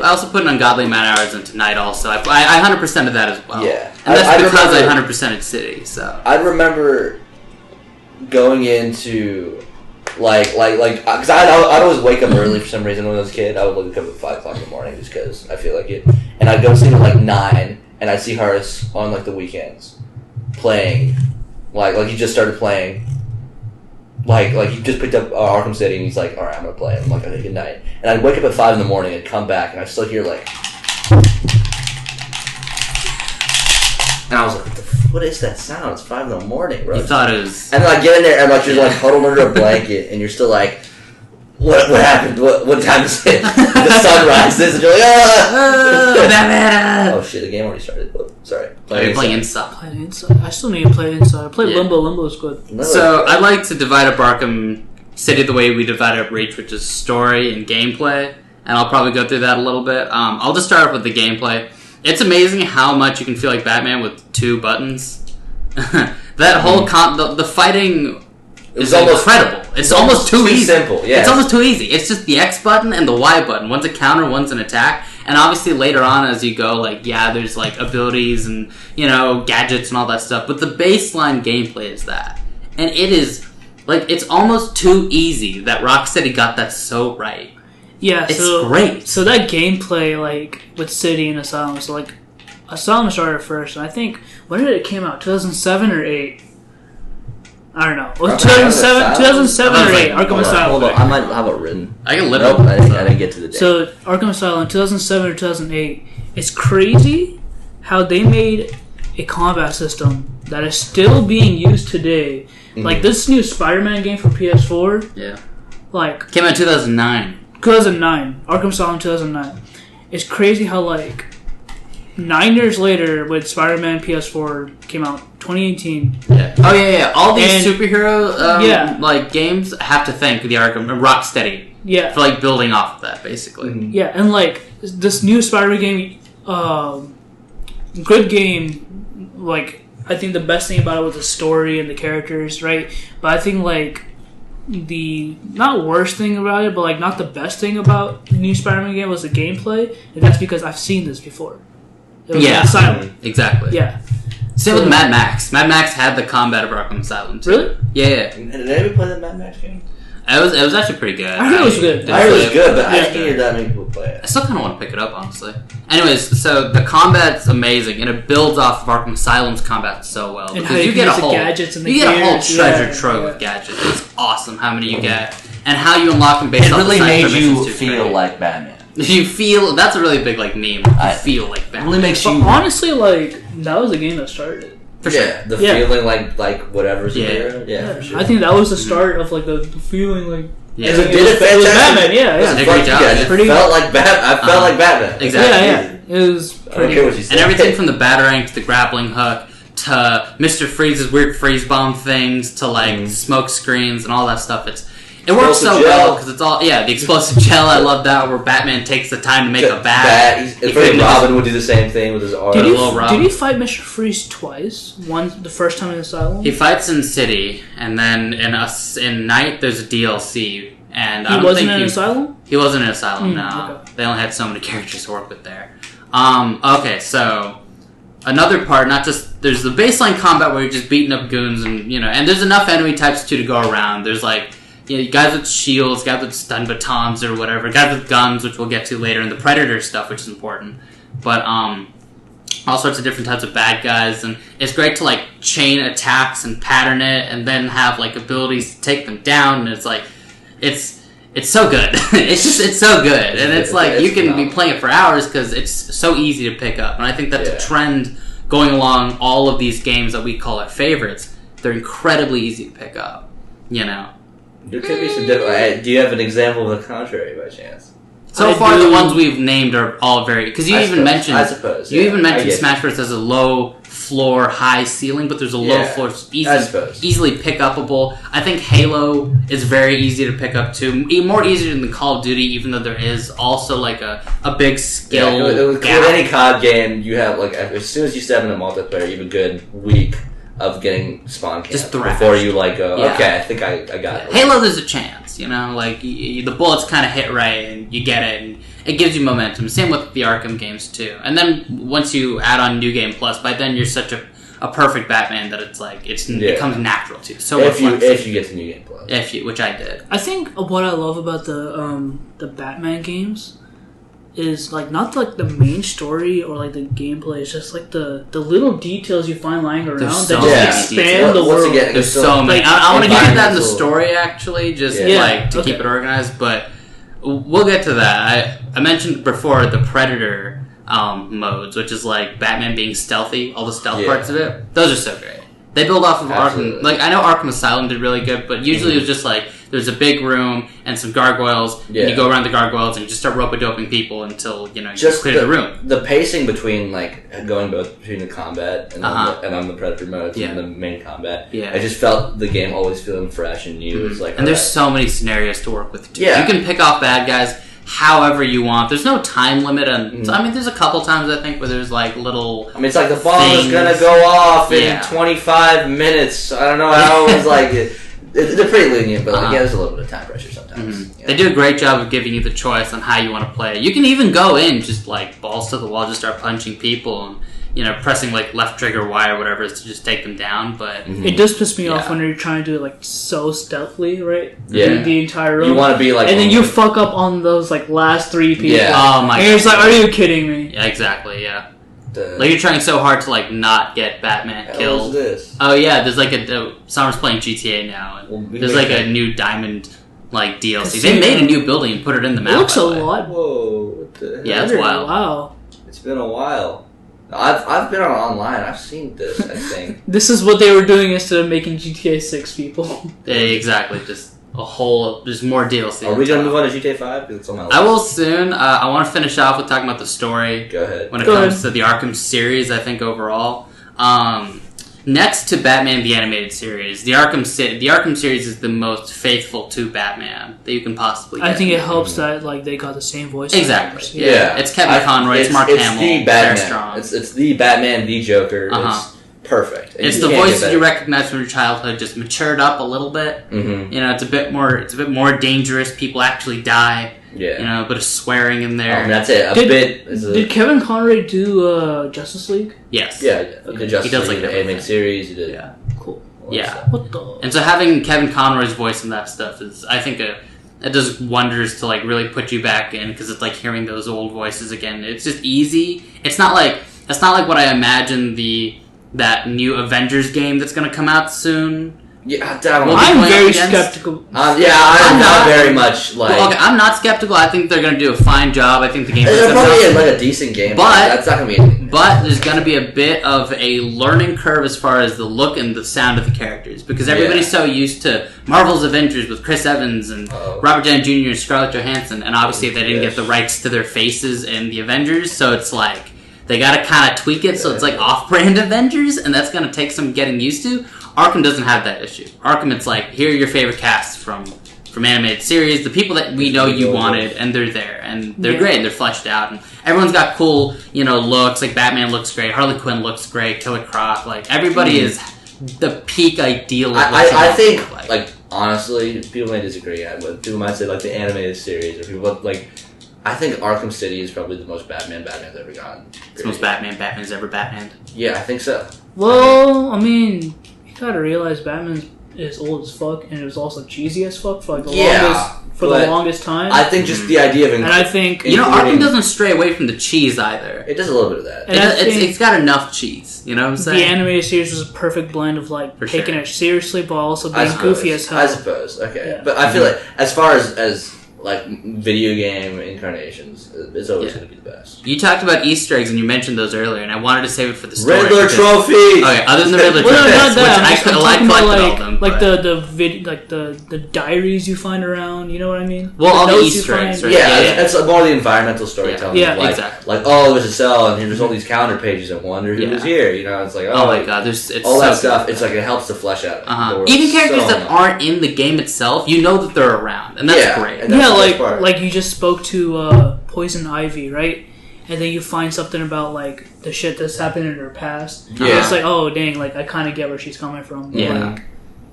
also put an ungodly amount of hours into Night. Also, I 100%ed that as well. Yeah, and that's because I 100%ed City. So I remember going into because I'd always wake up early for some reason when I was a kid. I would wake up at 5 o'clock in the morning just because I feel like it, and I'd go sleep at like 9, and I'd see Haaris on like the weekends playing. Like he just started playing. Like he just picked up Arkham City and he's like, all right, I'm gonna play. And I'm like, okay, good night. And I'd wake up at 5 in the morning and come back and I still hear like, and I was like, what is that sound? It's 5 in the morning, bro. You thought it was. And then I get in there and like you're like huddled under a blanket and you're still like, what happened? What time is it? The sun rises and you're like, Batman! Oh shit, the game already started. Sorry. Playing Inside. I still need to play Inside. I played Limbo. Limbo is good. So I like to divide up Arkham City the way we divide up Reach, which is story and gameplay. And I'll probably go through that a little bit. I'll just start off with the gameplay. It's amazing how much you can feel like Batman with 2 buttons. That whole the fighting is incredible. It's almost too easy. Simple, yeah. It's almost too easy. It's just the X button and the Y button. One's a counter, one's an attack. And obviously later on as you go, there's abilities and, gadgets and all that stuff. But the baseline gameplay is that. And it is, it's almost too easy that Rocksteady got that so right. Yeah, it's great. So that gameplay, with City and Asylum, Asylum started first, and I think, when did it came out? 2007 or 8? I don't know. 2007 or 8, Arkham Asylum. Hold on, I might have it written. I can live Nope, I didn't get to the date. So, Arkham Asylum, 2007 or 2008. It's crazy how they made a combat system that is still being used today. Mm-hmm. Like, this new Spider-Man game for PS4. Yeah. Like... Came out in 2009. 2009. Arkham Asylum 2009. It's crazy how, like... 9 years later, when Spider-Man PS4 came out, 2018. Yeah. Oh yeah. All these superhero like games have to thank the Arkham Rocksteady. Yeah. For like building off of that, basically. Mm-hmm. Yeah, and like this new Spider-Man game, good game. Like I think the best thing about it was the story and the characters, right? But I think like the not worst thing about it, but like not the best thing about the new Spider-Man game was the gameplay, and that's because I've seen this before. Yeah, Asylum. Exactly. Yeah. Same with Mad Max. Mad Max had the combat of Arkham Asylum too. Really? Yeah. Did anybody play that Mad Max game? It was actually pretty good. I heard it was good. I heard it was good, but I didn't hear that many people play it. I still kind of want to pick it up, honestly. Anyways, so the combat's amazing, and it builds off of Arkham Asylum's combat so well. And how you get the gadgets and the you get a whole treasure trove of gadgets. It's awesome how many you get, and how you unlock them based off the side really made you too, feel like Batman. You feel that's a really big like meme. You feel like Batman. Really makes but you honestly like that was the game that started it. For sure. Yeah, the feeling like whatever's yeah. there. Yeah, for sure. I think that was the start of like the feeling like. Yeah, it did it was Batman. Yeah, Did a great job. I felt like Batman. Exactly. Yeah. It was pretty good. And everything from the batarang to the grappling hook to Mr. Freeze's weird freeze bomb things to like smoke screens and all that stuff. It works so well because it's all the explosive gel. I love that where Batman takes the time to make a bat. Robin would do the same thing with his arm. Did he fight Mr. Freeze twice? The first time in Asylum. He fights in City, and then in Night there's a DLC. And he wasn't in Asylum. He wasn't in Asylum. No, okay. They only had so many characters to work with there. Okay, so another part, not just there's the baseline combat where you're just beating up goons and there's enough enemy types too to go around. There's like. Guys with shields, guys with stun batons or whatever, guys with guns, which we'll get to later, and the Predator stuff, which is important. But all sorts of different types of bad guys, and it's great to like chain attacks and pattern it, and then have like abilities to take them down. And it's like, it's so good. it's so good, and it's like you can be playing it for hours because it's so easy to pick up. And I think that's a trend going along all of these games that we call our favorites. They're incredibly easy to pick up. There could be some different. Do you have an example of the contrary by chance? So far, the ones we've named are all very because you even mentioned Smash Bros. Has a low floor, high ceiling, but there's a low floor, easily pick upable. I think Halo is very easy to pick up too, more easier than Call of Duty, even though there is also like a big skill. With any COD game, you have like as soon as you step into multiplayer, you have a good week of getting spawn camp before you like go, okay, I think I got it. Halo, there's a chance, like the bullets kind of hit right and you get it, and it gives you momentum. Same with the Arkham games too. And then once you add on New Game Plus, by then you're such a perfect Batman that it's like it becomes natural to you. So if you get to New Game Plus, which I did. I think what I love about the Batman games is like not like the main story or like the gameplay. It's just like the little details you find lying around that just expand the world. There's so many. I want to get that in the story actually, just to keep it organized. But we'll get to that. I mentioned before the Predator modes, which is like Batman being stealthy. All the stealth parts of it. Those are so great. They build off of Arkham. Like I know Arkham Asylum did really good, but usually it was just like there's a big room and some gargoyles, and you go around the gargoyles and you just start rope-a-doping people until you just clear the room. The pacing between like going between the combat and on the Predator modes and the main combat. Yeah, I just felt the game always feeling fresh and new. It's like, and there's so many scenarios to work with too. Yeah, you can pick off bad guys however you want. There's no time limit, and I mean, there's a couple times I think where there's like little. I mean, it's like the bomb is gonna go off in 25 minutes. I don't know how it was like. They're pretty lenient, but there's a little bit of time pressure sometimes. They do a great job of giving you the choice on how you want to play. You can even go in just like balls to the wall, just start punching people and pressing like left trigger Y or whatever is to just take them down. But it does piss me off when you're trying to do it like so stealthily, right? Yeah, the entire room. You want to be like, and then you fuck up on those like last 3 people. Yeah. Oh my! And it's like, are you kidding me? Yeah, exactly. Yeah. Like you're trying so hard to like not get Batman killed. What is this? Oh yeah, there's like Summer's playing GTA now, and there's like a new Diamond like DLC. They made a new building and put it in the map. It looks a lot. Whoa! What the yeah, it's wild. Wow. It's been a while. I've been online. I've seen this. I think this is what they were doing instead of making GTA 6 people. Yeah, exactly. Just a whole. There's more DLC. Are we gonna move on to GTA 5? Because it's on my list. I will soon. I want to finish off with talking about the story. Go ahead. When it comes to the Arkham series, I think overall, next to Batman the Animated Series, the Arkham series is the most faithful to Batman that you can possibly get. I think it helps that like they got the same voice. Exactly. Yeah. It's Kevin Conroy. It's Mark Hamill. The Batman. Very strong. It's the Batman, the Joker. It's perfect. And it's the voice that you recognize from your childhood, just matured up a little bit. Mm-hmm. You know, it's a bit more dangerous. People actually die. Yeah. You know, a bit of swearing in there. That's it. Did Kevin Conroy do Justice League? Yes. Yeah, he did Justice League, like the animated series. He did. Yeah. Cool. Yeah. What the? And so having Kevin Conroy's voice in that stuff is, I think, it does wonders to like really put you back in, because it's like hearing those old voices again. It's just easy. It's not like what I imagine that new Avengers game that's going to come out soon. Yeah, I'm very skeptical. I'm not very much like. Well, okay, I'm not skeptical. I think they're going to do a fine job. I think the game is probably like a decent game, but that's not going to be anything. But there's going to be a bit of a learning curve as far as the look and the sound of the characters, because everybody's so used to Marvel's Avengers with Chris Evans and Robert Downey Jr. and Scarlett Johansson, and obviously they didn't get the rights to their faces in the Avengers, so it's like they got to kind of tweak it so it's like off-brand Avengers, and that's going to take some getting used to. Arkham doesn't have that issue. Arkham, it's like, here are your favorite casts from animated series, the people that we know you wanted, and they're there, and they're great, they're fleshed out, and everyone's got cool, looks, like Batman looks great, Harley Quinn looks great, Killer Croc, like, everybody is the peak ideal of what I think, like, honestly, people may disagree, but people might say, like, the animated series, or people, like, I think Arkham City is probably the most Batman's ever gotten. It's the most Batman's ever Batmaned? Yeah, I think so. Well, I mean, you gotta realize Batman is old as fuck, and it was also cheesy as fuck for like the longest time. I think just the idea of and I think Arkham doesn't stray away from the cheese either. It does a little bit of that. It's got enough cheese. You know what I'm saying? The animated series was a perfect blend of like taking it seriously, but also being goofy as hell. I suppose. Okay, but I feel like as far as like video game incarnations, it's always going to be the best. You talked about Easter eggs and you mentioned those earlier, and I wanted to save it for the story. Riddler trophy. Okay, other than the Riddler trophy, I collected all of them. Like the diaries you find around. You know what I mean? Well, all the Easter eggs. Right? Yeah, that's more the environmental storytelling. Yeah, exactly. Like, oh, there's a cell, and there's all these calendar pages. I wonder who was here. You know, it's like, oh my god, it's all that stuff. It's like it helps to flesh out. Even characters that aren't in the game itself, you know that they're around, and that's great. Like you just spoke to Poison Ivy, right? And then you find something about like the shit that's happened in her past. Yeah. It's like, oh dang, like I kind of get where she's coming from. But, like,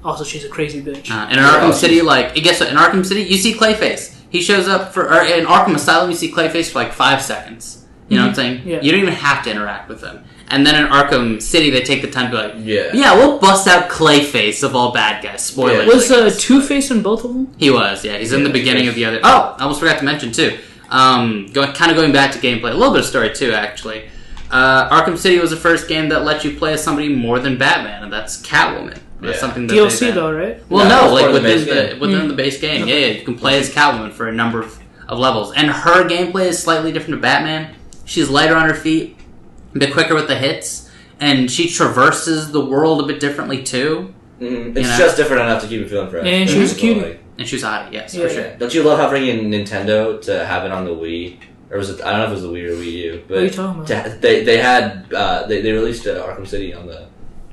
also, she's a crazy bitch. In Arkham City, like, guess what? In Arkham City, you see Clayface. He shows up in Arkham Asylum. You see Clayface for like 5 seconds. You know what I'm saying? Yeah. You don't even have to interact with him. And then in Arkham City, they take the time to be like, we'll bust out Clayface of all bad guys. Spoilers. Was Two-Face in both of them? He was, yeah. He's in the beginning of the other... Oh, I almost forgot to mention, too. Kind of going back to gameplay. A little bit of story, too, actually. Arkham City was the first game that let you play as somebody more than Batman, and that's Catwoman. That's something that DLC, though, right? Well, no, like within the base game. Yeah, you can play as Catwoman for a number of levels. And her gameplay is slightly different to Batman. She's lighter on her feet, a bit quicker with the hits, and she traverses the world a bit differently too. It's just different enough to keep it feeling fresh. And she was a cutie. And she was a hottie, yes, for sure. Don't you love how freaking Nintendo to have it on the Wii? Or was it? I don't know if it was the Wii or Wii U. But what are you talking about? They had they released Arkham City on the.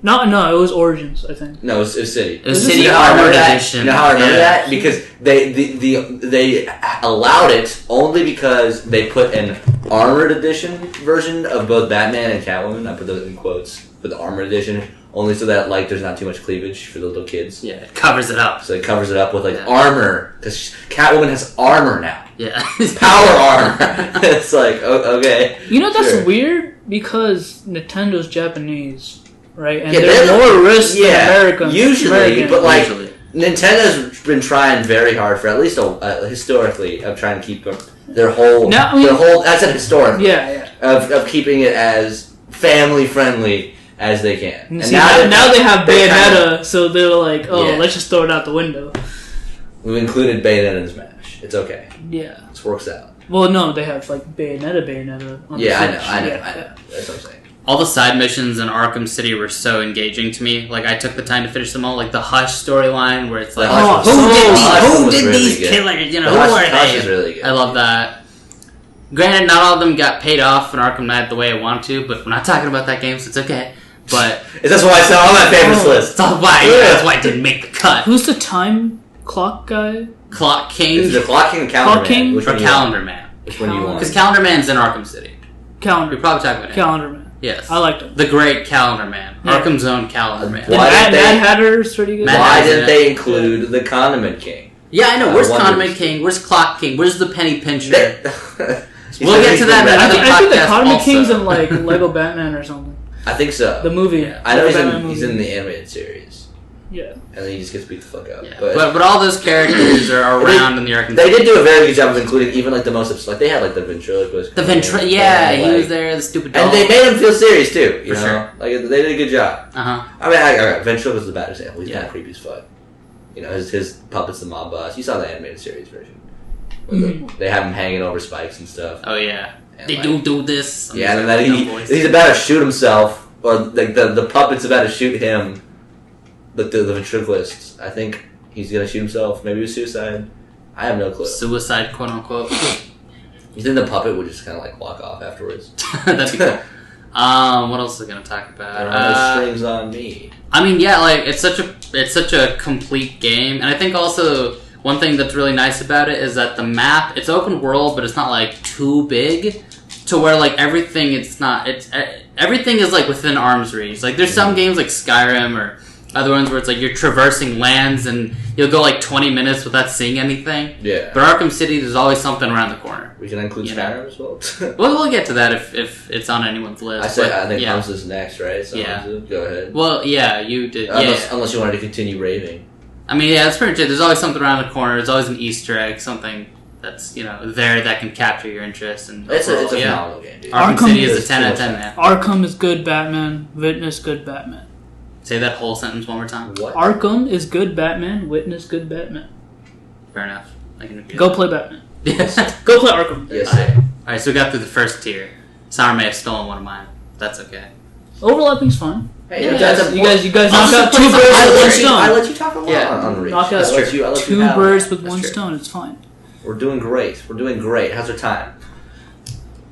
No, it was Origins, I think. No, it was City. It was City Armored Edition. You know how I remember that? Because they allowed it only because they put an Armored Edition version of both Batman and Catwoman. I put those in quotes for the Armored Edition, only so that like there's not too much cleavage for the little kids. Yeah, it covers it up. So it covers it up with like armor, because Catwoman has armor now. Yeah, power armor. It's like okay. You know that's weird because Nintendo's Japanese. Right, and they're more risk than American. Usually, but like Nintendo's been trying very hard for at least historically of trying to keep their whole. I said historically. Yeah. Of keeping it as family friendly as they can. And see, now they have Bayonetta, so they're like, let's just throw it out the window. We've included Bayonetta in Smash. It's okay. Yeah. This works out. Well, no, they have like Bayonetta on the Switch. I know. That's what I'm saying. All the side missions in Arkham City were so engaging to me. Like, I took the time to finish them all. Like, the Hush storyline, where it's like, who did these killers? You know, who are they? Hush is really good. I love that. Granted, not all of them got paid off in Arkham Knight the way I want to, but we're not talking about that game, so it's okay. But that's why it's not on my favorites list. That's why it didn't make the cut. Who's the time clock guy? Clock King? Is it the Clock King or Calendar Man? Or Calendar Man. Which one do you want? Because Calendar Man's in Arkham City. Calendar. We're probably talking about him. Calendar Man. Yes. I liked him. The great Calendar Man. Yeah. Arkham's own Calendar Man. Mad Hatter's pretty good. Why didn't they include the Condiment King? Yeah, I know. Where's Condiment King? Where's Clock King? Where's the Penny Pincher? We'll get to that in another podcast. I think the Condiment King's in like Lego Batman or something. I think so. The movie. Yeah. I know he's in the animated series. Yeah. And then he just gets beat the fuck up. Yeah. But all those characters are around in the Arkham. They did do a very good job of including even like the most like they had like the ventriloquist. He was there. The stupid doll. And they made him feel serious too. You know? Sure. Like they did a good job. I mean, ventriloquist is a bad example. He's kind of creepy as fuck. You know, his puppet's the mob boss. You saw the animated series version. They have him hanging over spikes and stuff. Oh yeah. And they do this. Yeah, and then he's about to shoot himself, or like the puppet's about to shoot him. The ventriloquist, I think he's gonna shoot himself. Maybe it was suicide. I have no clue. Suicide, quote unquote. You think the puppet would just kind of like walk off afterwards? That'd be cool. What else are we gonna talk about? I don't know. Strings on me. I mean, yeah, like it's such a complete game, and I think also one thing that's really nice about it is that the map, it's open world, but it's not like too big to where like everything is like within arm's reach. Like there's some games like Skyrim or other ones where it's like you're traversing lands and you'll go like 20 minutes without seeing anything. Yeah. But Arkham City, there's always something around the corner. We can include Skyrim as well. We'll get to that if it's on anyone's list. I think Humza's next, right? So yeah. Humza, go ahead. Well, yeah, you did. Unless you wanted to continue raving. I mean, yeah, that's pretty much it. There's always something around the corner. There's always an Easter egg, something that's there that can capture your interest. And it's a phenomenal game, dude. Arkham City is a 10 out of 10, man. Arkham is good Batman. Witness good Batman. Say that whole sentence one more time. What? Arkham is good Batman. Witness good Batman. Fair enough. I can agree. Go play Batman. Yes. Go play Arkham. Yes, sir. Alright, so we got through the first tier. Summer may have stolen one of mine. That's okay. Overlapping's fine. Hey, you guys knock out 2 birds with 1 stone. I let you talk a lot on Reach. Knock out 2 birds with 1 stone. It's fine. We're doing great. How's our time?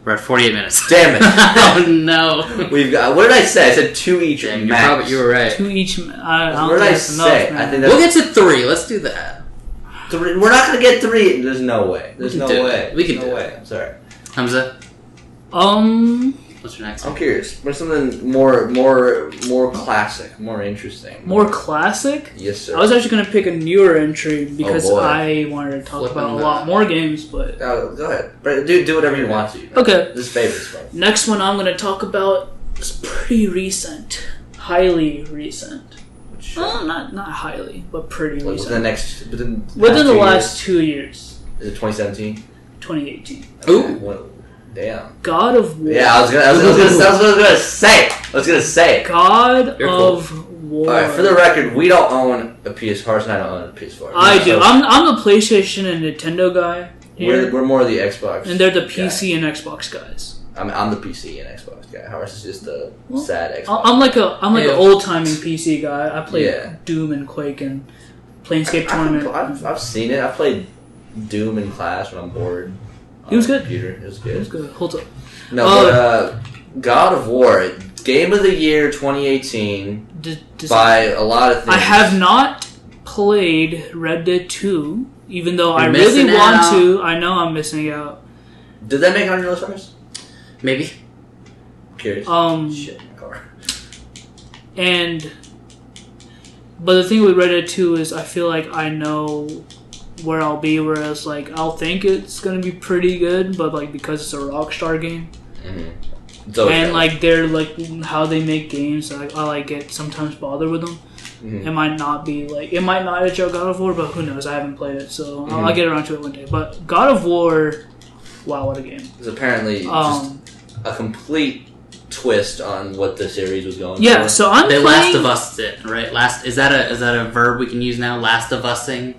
We're at 48 minutes. Damn it. Oh no. We've got. What did I say? I said 2 each max. You were right. 2 each. What did I say? Enough, I think we'll get to 3. Let's do that. 3. We're not gonna get 3. There's no way. We can do it. I'm sorry. Humza. What's your next one? I'm curious. What's something more classic, more interesting? More classic? Yes, sir. I was actually gonna pick a newer entry because I wanted to talk about a lot more games, but go ahead. Do whatever you want to. Okay. This favorite's fun. Next one I'm gonna talk about is pretty recent, highly recent. Not highly, but pretty recent. Within the last 2 years. Is it 2017? 2018. Ooh. Damn. God of War. Yeah, I was gonna say it. God of War. Alright, for the record, we don't own a PS4. Haaris and I don't own a PS4. I do. I'm the PlayStation and Nintendo guy here. We're more the Xbox. And they're the PC and Xbox guys. I'm the PC and Xbox guy. Haaris is just the sad Xbox. I'm like an old timing PC guy. I play Doom and Quake and Planescape Tournament. I've seen it. I played Doom in class when I'm bored. It was good. Computer. It was good. It was good. Hold up. No, but God of War, Game of the Year 2018 by a lot of things. I have not played Red Dead 2, even though I really want to. I know I'm missing out. Did that make it on your list first? Maybe. I'm curious. Shit, my car. But the thing with Red Dead 2 is I feel like I know where I'll be, whereas like I'll think it's gonna be pretty good, but like because it's a Rockstar game, and like they're like how they make games, I like get sometimes bothered with them. It might not edge out God of War, but who knows? I haven't played it, so I'll get around to it one day. But God of War, wow, what a game! It's apparently just a complete twist on what the series was going. Yeah, for. so I'm They playing... Last of Us it, right? Is that a verb we can use now? Last of Using?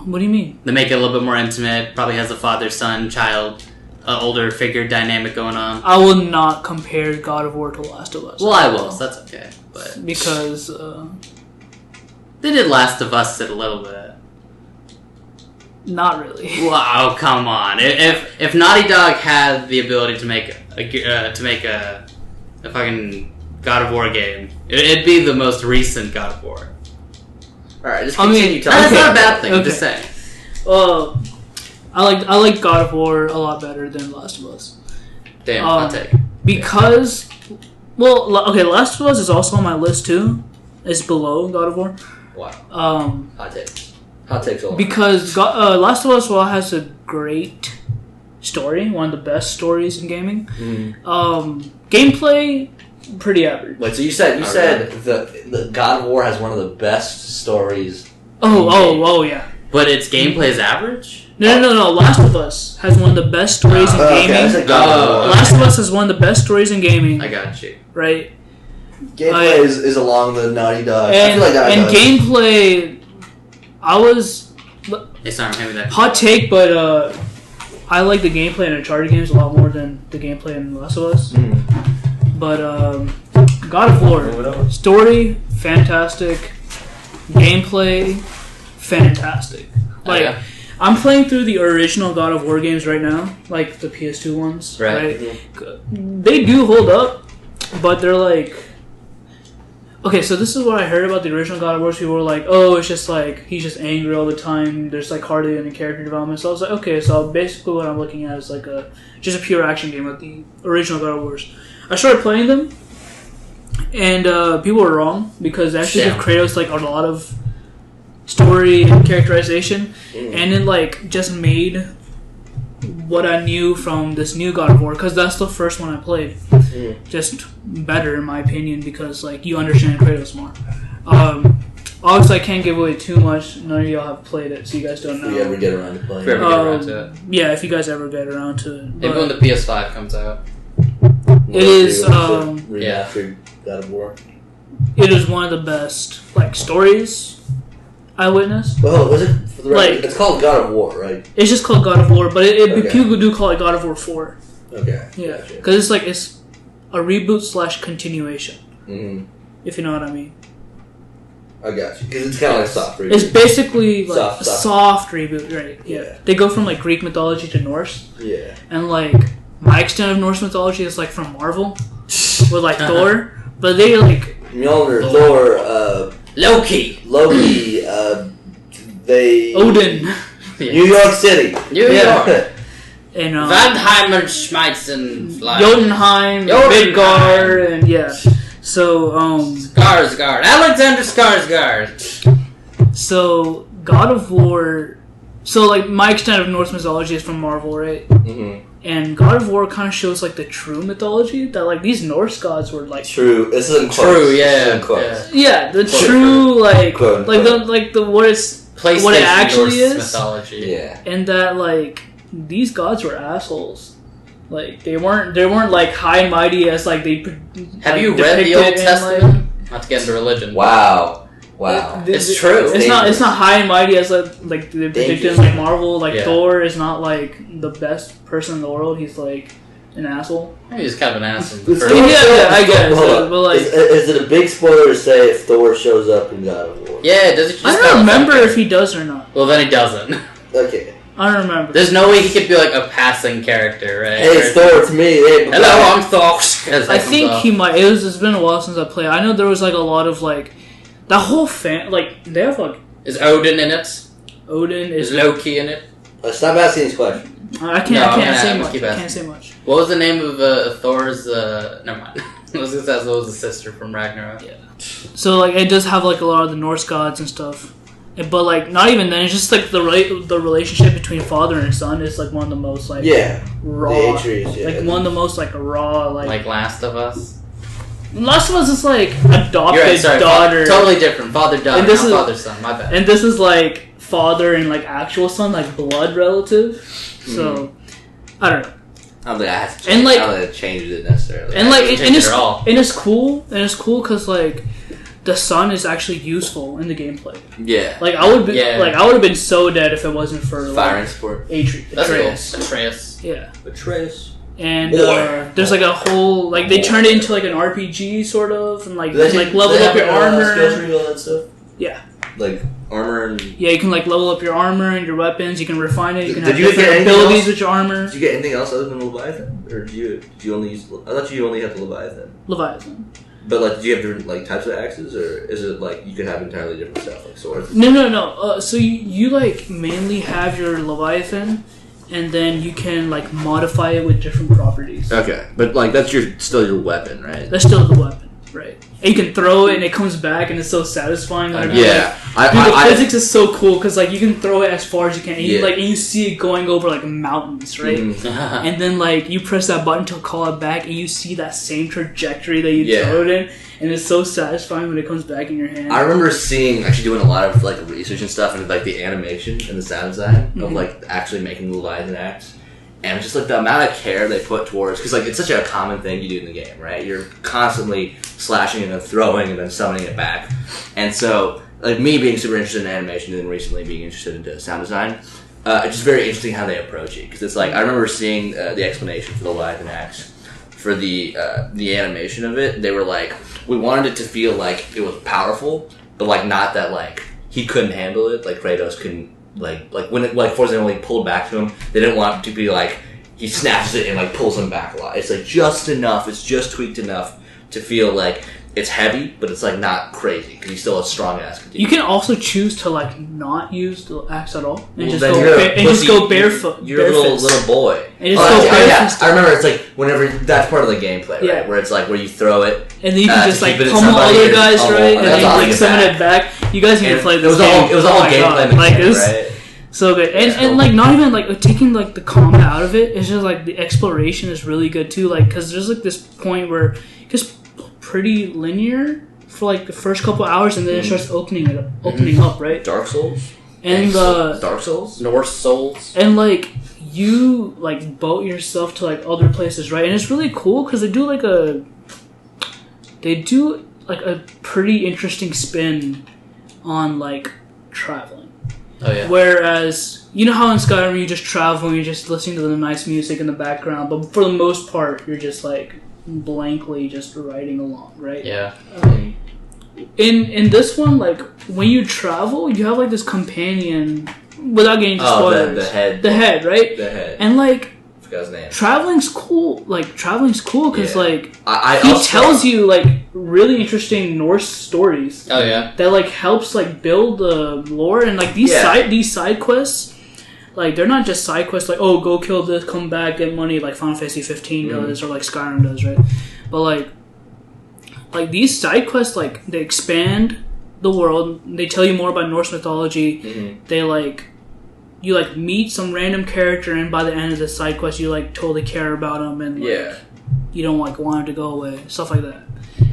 What do you mean? They make it a little bit more intimate. Probably has a father, son, child, older figure dynamic going on. I will not compare God of War to Last of Us. Well, I will, so that's okay. But because they did Last of Us it a little bit. Not really. Wow, come on! If Naughty Dog had the ability to make a fucking God of War game, it'd be the most recent God of War. All right, just continue talking. That's not a bad thing. I'm just saying. I like God of War a lot better than Last of Us. Damn, hot take. Because, Last of Us is also on my list too. It's below God of War. Wow. Hot take. Hot takes all. Because Last of Us has a great story, one of the best stories in gaming. Mm-hmm. Gameplay, pretty average. Wait, so you said the God of War has one of the best stories. Yeah. But its gameplay is average? No. Last of Us has one of the best stories in gaming. Last of Us has one of the best stories in gaming. I got you. Right? Gameplay is along the Naughty Dog. And gameplay, It's not having that. Hot take, but I like the gameplay in Uncharted games a lot more than the gameplay in Last of Us. But God of War, story, fantastic. Gameplay, fantastic. I'm playing through the original God of War games right now, like the PS2 ones. Right? They do hold up, but they're like... Okay, so this is what I heard about the original God of War. People were like, oh, it's just like, he's just angry all the time. There's like hardly any character development. So I was like, okay, so basically what I'm looking at is like just a pure action game like the original God of Wars. I started playing them, and people were wrong, because they actually give Kratos like a lot of story and characterization, and it like just made what I knew from this new God of War, because that's the first one I played. Just better in my opinion, because like you understand Kratos more. Obviously I can't give away too much. None of y'all have played it, so you guys don't know. If we ever get around to playing it. Yeah, if you guys ever get around to it. Maybe when the PS5 comes out. It is remastered God of War. It is one of the best like stories I witnessed. Well, was it for the record? It's called God of War, right? It's just called God of War, but people do call it God of War 4. Okay. Yeah, because it's a reboot / continuation. If you know what I mean. I got you. Because it's kind of like a soft reboot. It's basically like a soft reboot, right? Yeah. They go from like Greek mythology to Norse. Yeah. And like my extent of Norse mythology is like from Marvel with like Thor, but they like Mjolnir, Thor, Loki, they Odin, New York City, New York, and Vandheim and Schmeitzen, Jotunheim, Midgard, and so Skarsgård, Alexander Skarsgård. So God of War. So like my extent of Norse mythology is from Marvel, right? And God of War kind of shows like the true mythology that like these Norse gods were like true. This is true, yeah. The true like what it actually is mythology. Yeah, and that like these gods were assholes. Like they weren't like high and mighty as like they. Have you read the Old Testament? Not to get into religion. Wow. It's true. It's not high and mighty as like they predicted in like Marvel. Like Thor is not like the best person in the world. He's like an asshole. He's kind of an asshole. I guess. But like, is it a big spoiler to say if Thor shows up in God of War? Yeah, does he? I don't remember if he does or not. Well, then he doesn't. Okay. I don't remember. There's no way he could be like a passing character, right? Hey, it's Thor, it's me. Hey, hello, I'm Thor. I think he might. It's been a while since I played. I know there was like a lot of like the whole like they have like. Is Odin in it? Odin is Loki in it? Stop asking these questions. I can't say much. What was the name of Thor's? Never mind. I was gonna say it was a sister from Ragnarok. Yeah. So like it does have like a lot of the Norse gods and stuff. But like not even then, it's just like the relationship between father and son is like one of the most like raw, like one of the most like raw like Last of Us. Last of Us is like adopted daughter, totally different father daughter, and this is father son. My bad. And this is like father and like actual son, like blood relative. So I don't know. I don't think I have to change, I don't think it changes it necessarily. And it's cool because like the sun is actually useful in the gameplay. Yeah. Like I would have been so dead if it wasn't for firing support. Atreus. Yeah. Atreus. And there's like a whole like they turned it into like an RPG sort of, and like level up your armor. Skill tree, all that stuff. Yeah. Like armor and you can like level up your armor and your weapons. You can refine it. You can have different abilities with your armor. Did you get anything else other than Leviathan, or did you only use? I thought you only had the Leviathan. But like, do you have different like types of axes, or is it like you could have entirely different stuff like swords? No. So you like mainly have your Leviathan, and then you can like modify it with different properties. Okay, but like that's still your weapon, right? That's still the weapon, right? And you can throw it, and it comes back, and it's so satisfying. Yeah, the physics is so cool because like you can throw it as far as you can, and you see it going over like mountains, right? Mm-hmm. And then like you press that button to call it back, and you see that same trajectory that you throw it in, and it's so satisfying when it comes back in your hand. I remember actually doing a lot of like research and stuff into like the animation and the sound design of like actually making the Leviathan axe. And just like the amount of care they put towards, because like it's such a common thing you do in the game, right? You're constantly slashing and then throwing and then summoning it back. And so, like me being super interested in animation and then recently being interested in sound design, it's just very interesting how they approach it. Because it's like I remember seeing the explanation for the Leviathan axe for the animation of it. They were like, we wanted it to feel like it was powerful, but like not that like he couldn't handle it, like Kratos couldn't. Like when it like for example like pulled back to him, they didn't want it to be like he snatches it and like pulls him back a lot. It's like just enough. It's just tweaked enough to feel like it's heavy, but it's like not crazy because he's still a strong ass. You can also choose to like not use the axe at all and just go barefoot. You're a little boy. And just go barefoot. Yeah. I remember it's like whenever that's part of the gameplay, right? Where it's like where you throw it. And then you can just like pummel other guys, right? And then like summon it back. You guys need to play this game. It was all gameplay mechanic, right? So good. And like not even like taking like the combat out of it. It's just like the exploration is really good too. Like because there's like this point where just pretty linear for like the first couple hours, and then it starts opening up, right? Dark Souls. And Dark Souls, North Souls, and like you like boat yourself to like other places, right? And it's really cool because they do like a pretty interesting spin on like traveling. Oh yeah. Whereas you know how in Skyrim you just travel and you're just listening to the nice music in the background, but for the most part you're just like blankly just riding along, right? Yeah. In this one, like when you travel, you have like this companion without getting into spoilers. The head, right? The head, and like. His name. Traveling's cool because like he tells you like really interesting Norse stories. Oh yeah, that like helps like build the lore, and like these side quests, like they're not just side quests like go kill this, come back, get money like Final Fantasy 15 does or like Skyrim does, right? But like these side quests like they expand the world, they tell you more about Norse mythology, they like. You like meet some random character, and by the end of the side quest, you like totally care about him, and like, you don't like want him to go away, stuff like that.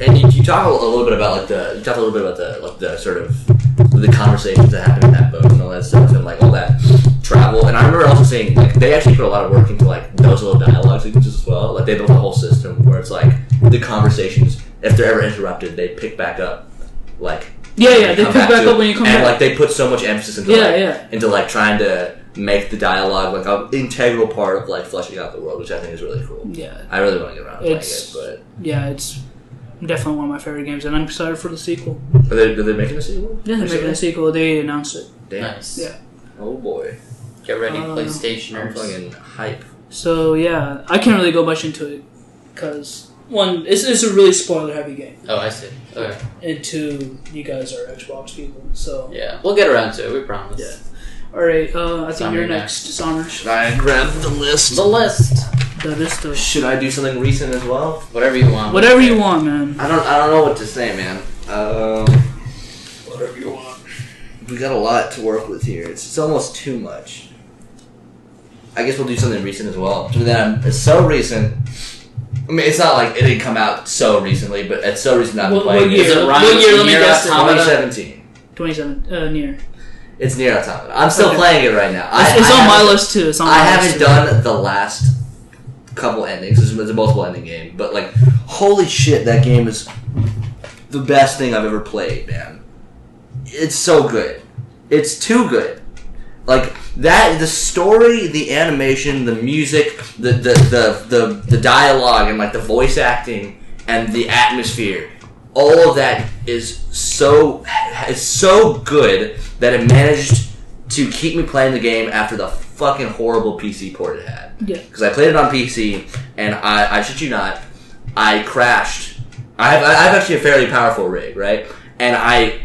And you talk a little bit about the sort of the conversations that happen in that boat and all that stuff, and like all that travel. And I remember also saying like they actually put a lot of work into like those little dialogue sequences as well. Like they built a whole system where it's like the conversations, if they're ever interrupted, they pick back up like. They pick back up when you come back. And like they put so much emphasis into like trying to make the dialogue like an integral part of like fleshing out the world, which I think is really cool. Yeah. I really want to get around to playing it, but it's definitely one of my favorite games, and I'm excited for the sequel. Are they making a sequel? Yeah, they're making a sequel. They announced it. Damn. Nice. Yeah. Oh boy. Get ready, PlayStationers. I'm fucking hype. So yeah, I can't really go much into it because. One, it's a really spoiler-heavy game. Oh, I see. Okay. And two, you guys are Xbox people, so... Yeah, we'll get around to it, we promise. Yeah. Alright, I think you're next, Sommer. Should I grab the list? The list! The list. Should I do something recent as well? Whatever you want. Whatever you want, man. I don't know what to say, man. Whatever you want. We got a lot to work with here. It's almost too much. I guess we'll do something recent as well. It's so recent... I mean, it's not like it didn't come out so recently, but it's so recent I've been playing it. What year? Let me guess. 2017. 27. Nier. It's Nier Automata. I'm still playing it right now. It's on my list too. I haven't done the last couple endings. It's a multiple ending game, but like, holy shit, that game is the best thing I've ever played, man. It's so good. It's too good. Like that, the story, the animation, the music, the dialogue, and like the voice acting and the atmosphere. All of that is so good that it managed to keep me playing the game after the fucking horrible PC port it had. Yeah. Because I played it on PC, and I shit you not, I crashed. I have actually a fairly powerful rig, right? And I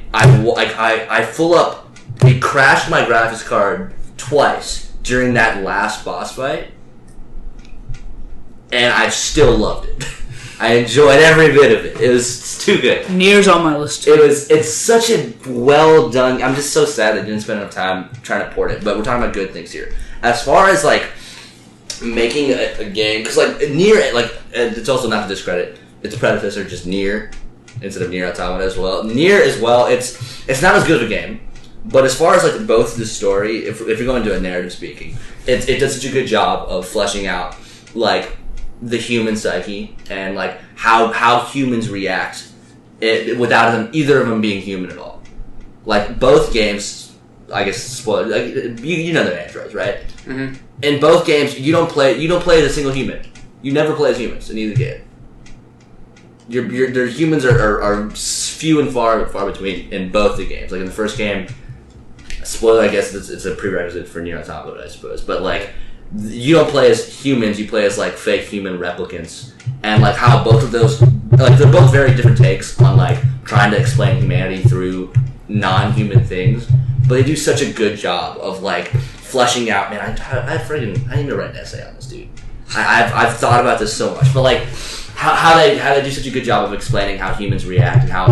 full up. It crashed my graphics card twice during that last boss fight, and I still loved it. I enjoyed every bit of it. It was too good. Nier's on my list too. It's such a well done. I'm just so sad that I didn't spend enough time trying to port it. But we're talking about good things here. As far as like making a game, because like Nier, like it's also not to discredit. It's a predecessor, just Nier instead of Nier Automata as well. Nier as well. It's not as good of a game. But as far as like both the story, if you're going to a narrative speaking, it does such a good job of fleshing out like the human psyche and like how humans react without either of them being human at all. Like both games, I guess spoiler. Like, you know they're androids, right? Mm-hmm. In both games, you don't play as a single human. You never play as humans in either game. Their humans are few and far between in both the games. Like in the first game. Spoiler, I guess it's a prerequisite for Nier Automata, I suppose. But like, you don't play as humans; you play as like fake human replicants, and like how both of those, like they're both very different takes on like trying to explain humanity through non-human things. But they do such a good job of like fleshing out. Man, I need to write an essay on this, dude. I've thought about this so much, but like how they do such a good job of explaining how humans react and how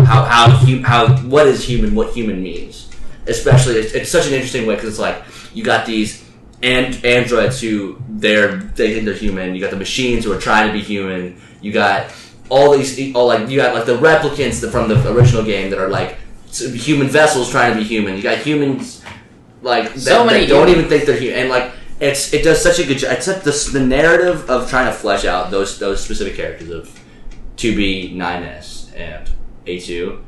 what is human, what human means. Especially, it's such an interesting way because it's like you got these androids who they think they're human. You got the machines who are trying to be human. You got you got like the replicants from the original game that are like human vessels trying to be human. You got humans like that don't even think they're human, and like it does such a good job. It's like the narrative of trying to flesh out those specific characters of 2B, 9S, and A2.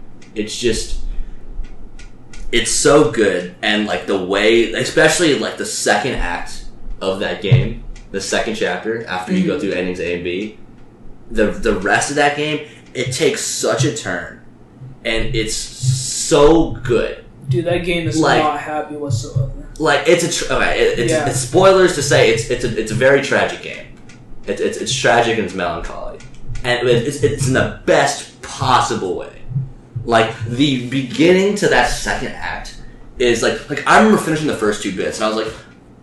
It's so good, and like the way, especially like the second act of that game, the second chapter after you go through endings A and B, the rest of that game, it takes such a turn, and it's so good. Dude, that game is like, not happy whatsoever. Like it's spoilers to say it's a very tragic game. It's tragic and it's melancholy, and it's in the best possible way. Like, the beginning to that second act is, like I remember finishing the first 2 bits, and I was like,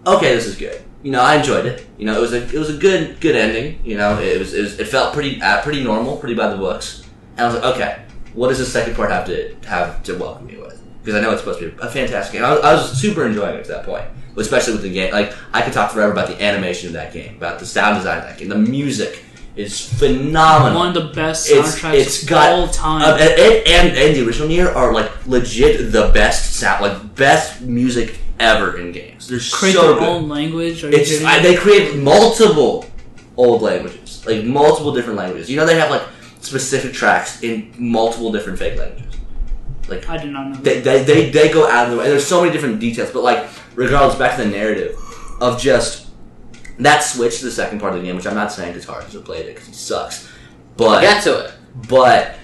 okay, this is good. You know, I enjoyed it. You know, it was a good ending. You know, it felt pretty normal, pretty by the books. And I was like, okay, what does the second part have to welcome me with? Because I know it's supposed to be a fantastic game. I was super enjoying it at that point, especially with the game. Like, I could talk forever about the animation of that game, about the sound design of that game, the music. Is phenomenal. One of the best soundtracks of all time. It and the original Nier are like legit the best sound, like best music ever in games. They're create so their good. own language. They create multiple old languages, like multiple different languages. You know, they have like specific tracks in multiple different fake languages. Like I did not know. They go out of the way. There's so many different details, but like regardless, back to the narrative of just. That switch to the second part of the game, which I'm not saying because Haaris has played it because he sucks, but get to it. But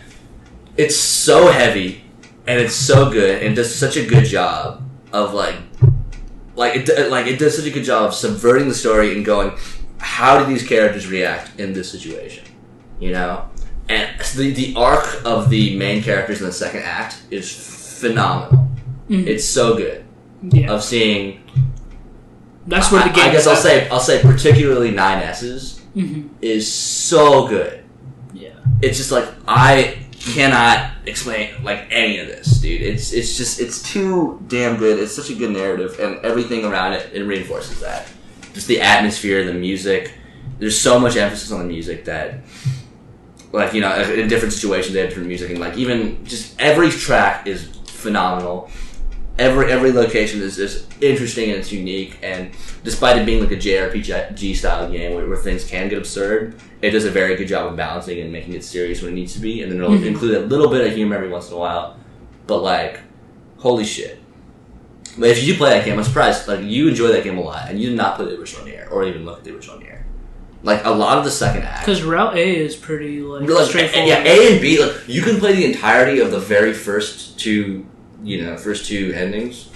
it's so heavy and it's so good and does such a good job of it does such a good job of subverting the story and going, how do these characters react in this situation, you know? And the arc of the main characters in the second act is phenomenal. Mm-hmm. It's so good of seeing. That's where the game. I guess I'll say particularly 9S's is so good. Yeah, it's just like I cannot explain like any of this, dude. It's too damn good. It's such a good narrative, and everything around it reinforces that. Just the atmosphere, the music. There's so much emphasis on the music that, like, you know, in different situations they have different music, and like even just every track is phenomenal. every location is interesting and it's unique, and despite it being like a JRPG style game where things can get absurd, it does a very good job of balancing and making it serious when it needs to be, and then it'll include a little bit of humor every once in a while. But like, holy shit! But if you do play that game, I'm surprised. Like, you enjoy that game a lot, and you did not play the original Nier or even look at the original Nier. Like, a lot of the second act, because Route A is pretty straightforward. Yeah, A and B. Like, you can play the entirety of the very first two endings,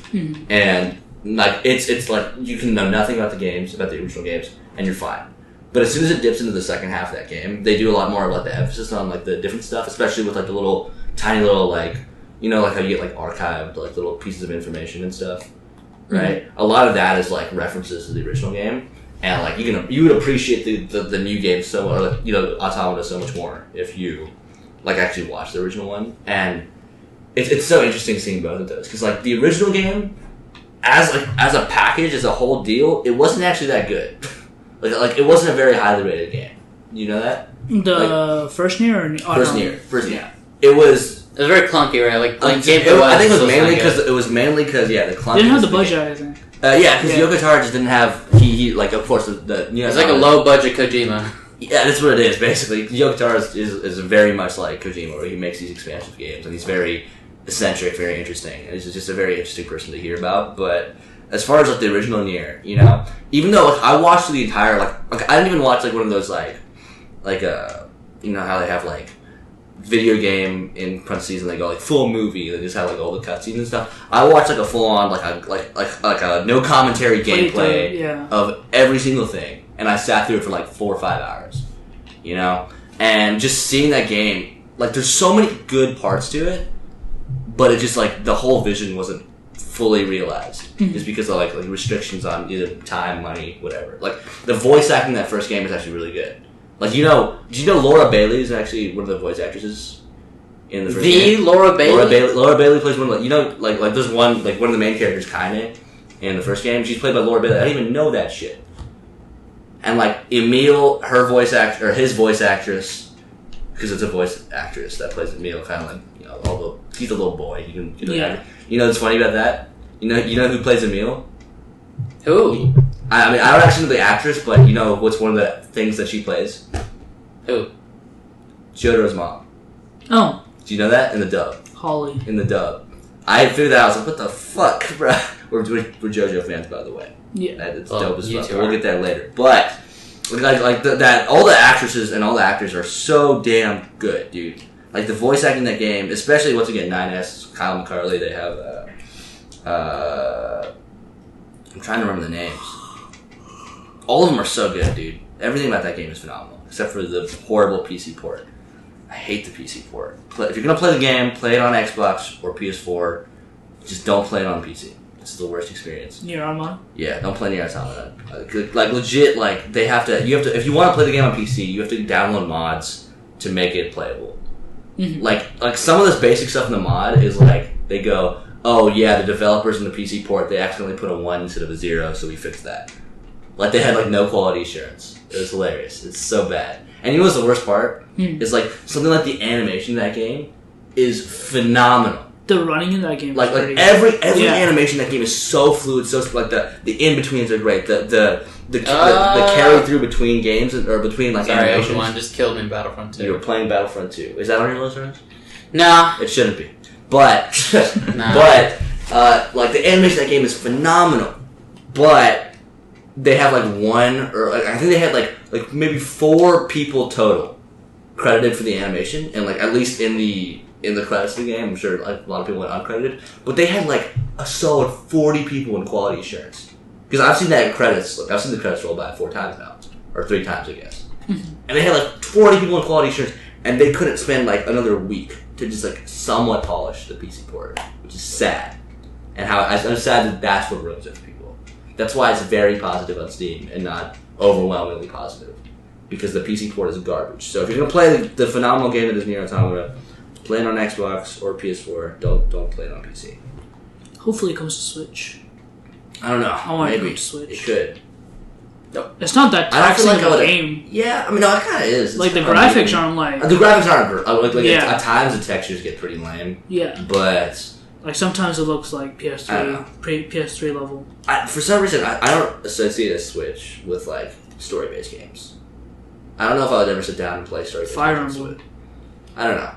and like it's like you can know nothing about the original games, and you're fine. But as soon as it dips into the second half of that game, they do a lot more of like the emphasis on like the different stuff, especially with like the little tiny little like, you know, like how you get like archived like little pieces of information and stuff, right? A lot of that is like references to the original game, and like you would appreciate the new game so, or like, you know, Automata so much more if you like actually watch the original one. And it's so interesting seeing both of those, because like the original game as a package, as a whole deal, it wasn't actually that good. Like it wasn't a very highly rated game. You know that? The first Nier or first Nier. It was very clunky, right? Like I think it was mainly because the clunky. They didn't have the budget, I think. Because Yoko Taro just didn't have he like, of course, it's like a low budget Kojima. Yeah, that's what it is basically. Yoko Taro is very much like Kojima, where he makes these expansive games, and he's very eccentric, very interesting. And he's just a very interesting person to hear about. But as far as like the original Nier, you know, even though like I watched the entire like I didn't even watch like one of those like you know how they have like video game in parentheses and they go like full movie, they just have like all the cutscenes and stuff. I watched like a full on like a no commentary gameplay of every single thing, and I sat through it for like 4 or 5 hours, you know, and just seeing that game, like there's so many good parts to it, but it just like the whole vision wasn't fully realized just because of like restrictions on either time, money, whatever. Like the voice acting in that first game is actually really good. Like, did you know Laura Bailey is actually one of the voice actresses in the first game? Laura Bailey? Laura Bailey plays one of the, there's one of the main characters, Kaine, in the first game. She's played by Laura Bailey. I didn't even know that shit. And like Emil, his voice actress, because it's a voice actress that plays Emil, kind of like, you know, although he's a little boy, you know what's funny about that? You know who plays Emil? Who? I mean, I don't actually know the actress, but you know what's one of the things that she plays? Who? Jotaro's mom. Oh. Do you know that? In the dub. Holly. In the dub. I figured that out. I was like, what the fuck, bro? We're JoJo fans, by the way. Yeah. It's dope as fuck. We'll get that later. But, that all the actresses and all the actors are so damn good, dude. Like, the voice acting in that game, especially, once again, 9S, Kyle McCarley, they have, I'm trying to remember the names. All of them are so good, dude. Everything about that game is phenomenal, except for the horrible PC port. I hate the PC port. But if you're gonna play the game, play it on Xbox or PS4. Just don't play it on PC. It's the worst experience. Nier Automata? Yeah, don't play Nier Automata. Like legit, like you have to. If you want to play the game on PC, you have to download mods to make it playable. Mm-hmm. Like some of this basic stuff in the mod is like they go, oh yeah, the developers in the PC port, they accidentally put a 1 instead of a 0, so we fixed that. Like, they had, like, no quality assurance. It was hilarious. It's so bad. And you know what's the worst part? It's like, something like the animation in that game is phenomenal. The running in that game like every animation in that game is so fluid, so, like, the in-betweens are great. The carry through between games, or between, like, animations. Ep.1 just killed me in Battlefront 2. You were playing Battlefront 2. Is that on your list, Rose? Nah. It shouldn't be. But, like, the animation in that game is phenomenal. But they have, like, I think they had, like maybe 4 people total credited for the animation, and, like, at least in the credits of the game, I'm sure like, a lot of people went uncredited, but they had, like, a solid 40 people in quality assurance. Because I've seen that in credits, like, I've seen the credits roll by 4 times now, or 3 times, I guess. And they had, like, 40 people in quality assurance, and they couldn't spend, like, another week to just, like, somewhat polish the PC port, which is sad. And I'm sad that that's what ruins it for people. That's why it's very positive on Steam and not overwhelmingly positive. Because the PC port is garbage. So if you're going to play the phenomenal game that is Nier Automata, play it on Xbox or PS4. Don't play it on PC. Hopefully it comes to Switch. I don't know. I want Maybe. it to come to Switch. It could. No. It's not that taxing of a game. Yeah, I mean, no, it kind of is. It's like, the graphics aren't like... The graphics aren't... At times, the textures get pretty lame. Yeah. But, Like sometimes it looks like PS3 level. For some reason, I don't associate a Switch with like story-based games. I don't know if I would ever sit down and play story-based Fire games. Emblem. I don't know.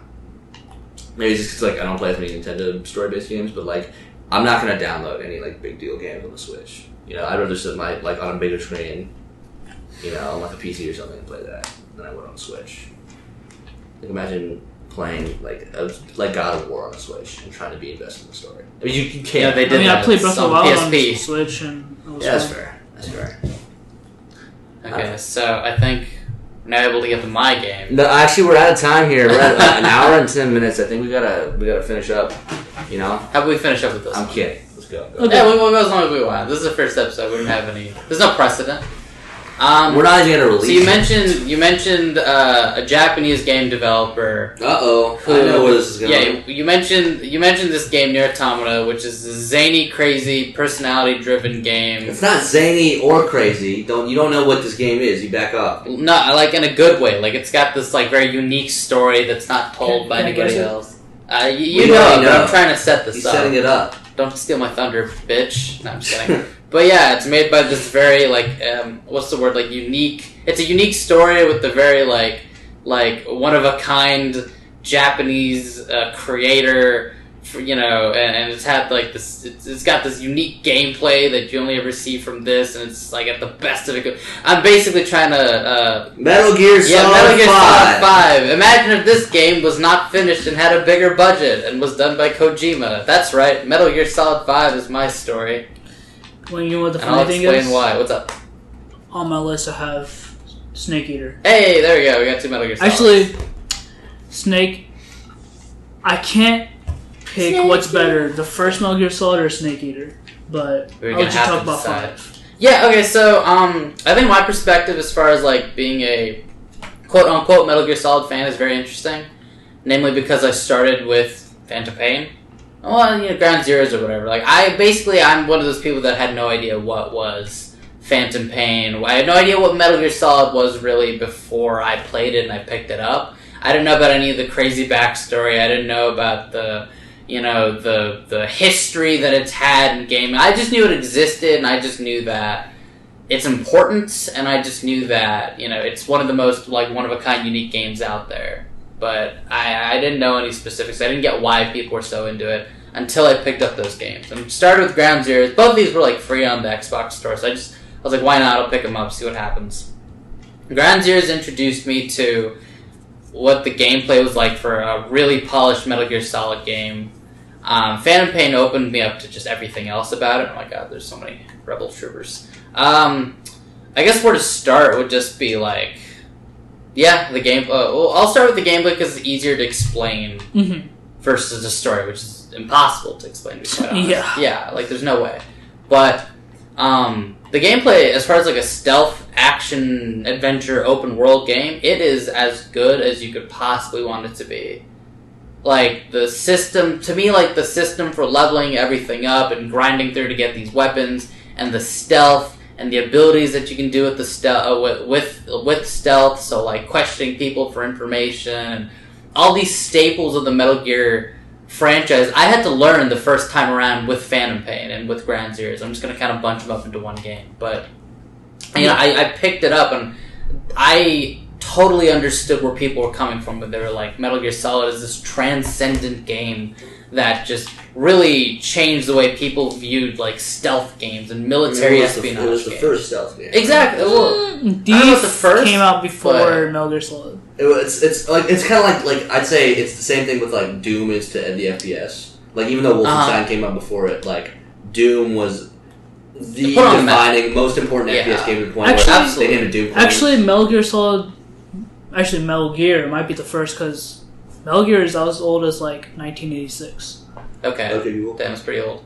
Maybe it's just because like I don't play as many Nintendo story-based games, but like I'm not gonna download any like big deal games on the Switch. You know, I'd rather sit like on a bigger screen, you know, on like a PC or something and play that than I would on the Switch. Like imagine playing like God of War on the Switch and trying to be invested in the story. I mean, you can't. Yeah, they did. I played Breath of the Wild on PSP. Switch, and it was that's fun. fair. That's fair. Okay, so I think we're now able to get to my game. No, actually, we're out of time here. We're at an hour and 10 minutes. I think we gotta finish up. You know? How about we finish up with this? I'm kidding. Let's go. Okay. Yeah, we'll go as long as we want. This is the first episode. We don't have any. There's no precedent. We're not even gonna release. So you mentioned a Japanese game developer. I know where this is going. Yeah, you mentioned this game Nier Automata, which is a zany, crazy, personality-driven game. It's not zany or crazy. You don't know what this game is. You back up. No, like in a good way. Like it's got this like very unique story that's not told by anybody else. You know, but I'm trying to set this up. He's setting it up. Don't steal my thunder, bitch. No, I'm just kidding. But yeah, it's made by this very like what's the word, like unique. It's a unique story with the very like one of a kind Japanese creator, you know, and it's had like this. It's got this unique gameplay that you only ever see from this, and it's like at the best of it. I'm basically trying to Metal Gear Solid Metal Gear Solid 5. Imagine if this game was not finished and had a bigger budget and was done by Kojima. That's right, Metal Gear Solid 5 is my story. Well, you know what the And I'll funny thing is? explain why. What's up? On my list, I have Snake Eater. Hey, there we go. We got 2 Metal Gear Solids. Actually, Snake. I can't pick what's better, the first Metal Gear Solid or Snake Eater. But I'll let you talk about 5. Yeah. Okay. So, I think my perspective as far as like being a quote unquote Metal Gear Solid fan is very interesting. Namely, because I started with Phantom Pain. Well, you know, Ground Zeroes or whatever. Like, I'm one of those people that had no idea what was Phantom Pain. I had no idea what Metal Gear Solid was really before I played it and I picked it up. I didn't know about any of the crazy backstory. I didn't know about the history that it's had in gaming. I just knew it existed, and I just knew that it's important, and I just knew that, you know, it's one of the most, like, one-of-a-kind unique games out there. But I didn't know any specifics. I didn't get why people were so into it until I picked up those games. And started with Ground Zeroes. Both of these were like free on the Xbox store, so I was like, why not? I'll pick them up, see what happens. Ground Zeroes introduced me to what the gameplay was like for a really polished Metal Gear Solid game. Phantom Pain opened me up to just everything else about it. Oh my god, there's so many Rebel Troopers. I guess where to start would just be like, yeah, the game. Well, I'll start with the gameplay because it's easier to explain versus the story, which is impossible to explain. To be quite honest. Yeah, like there's no way. But the gameplay, as far as like a stealth action adventure open world game, it is as good as you could possibly want it to be. Like the system, to me, like the system for leveling everything up and grinding through to get these weapons, and the stealth. And the abilities that you can do with the with stealth, so like questioning people for information, and all these staples of the Metal Gear franchise, I had to learn the first time around with Phantom Pain and with Ground Zeroes. I'm just going to kind of bunch them up into one game. But, you know, I picked it up, and I totally understood where people were coming from, but they were like, Metal Gear Solid is this transcendent game that just really changed the way people viewed like stealth games and military espionage. It was the first stealth game. Exactly. Well, Thief the first came out before Metal Gear Solid. It's kind of like I'd say it's the same thing with like Doom is to the FPS. Like even though Wolfenstein came out before it, like Doom was the defining most important FPS game to the point where they named it Doom. Actually, Metal Gear Solid. Actually, Metal Gear might be the first because Metal Gear is as old as like 1986. Okay. Cool. Damn, it's pretty old.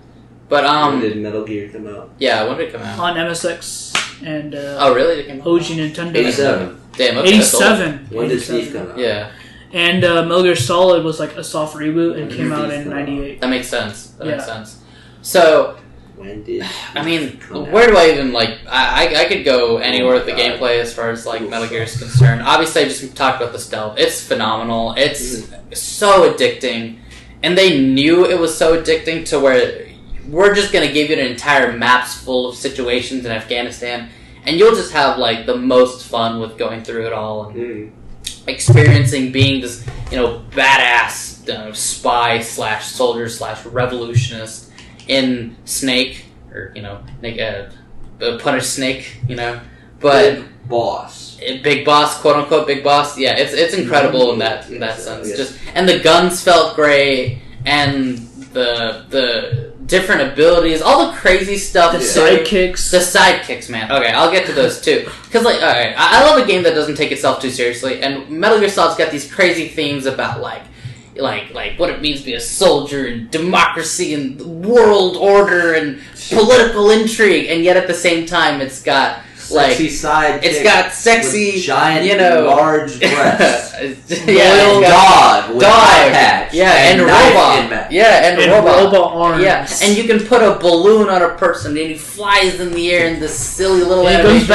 But when did Metal Gear come out? Yeah, when did it come out? On MSX and oh really? It came out? OG Nintendo. 87. Damn. Okay, 87. When did Thief come out? Yeah. And Metal Gear Solid was like a soft reboot and came out in '98. That makes sense. Makes sense. So. When did I mean, where do I even, like, I could go anywhere with the gameplay as far as, like, Metal Gear is concerned. Obviously, I just talked about the stealth. It's phenomenal. It's so addicting. and they knew it was so addicting to where we're just going to give you an entire maps full of situations in Afghanistan, and you'll just have like the most fun with going through it all and experiencing being this, badass spy / soldier / revolutionist in Snake, or Punish Snake, but Big Boss. Big Boss, quote unquote Big Boss. Yeah, it's incredible in that sense. Just and the guns felt great, and the different abilities, all the crazy stuff. The sidekicks. The sidekicks, man. Okay, I'll get to those too. Because, like, alright, I love a game that doesn't take itself too seriously, and Metal Gear Solid's got these crazy themes about, like what it means to be a soldier, and democracy, and world order, and political intrigue, and yet at the same time it's got sexy side. It's got sexy, giant, large breasts. Loyal dog with eye patch. Yeah, and robot. Yeah, and robot arms. Yeah, and you can put a balloon on a person, and he flies in the air in this silly little animation. He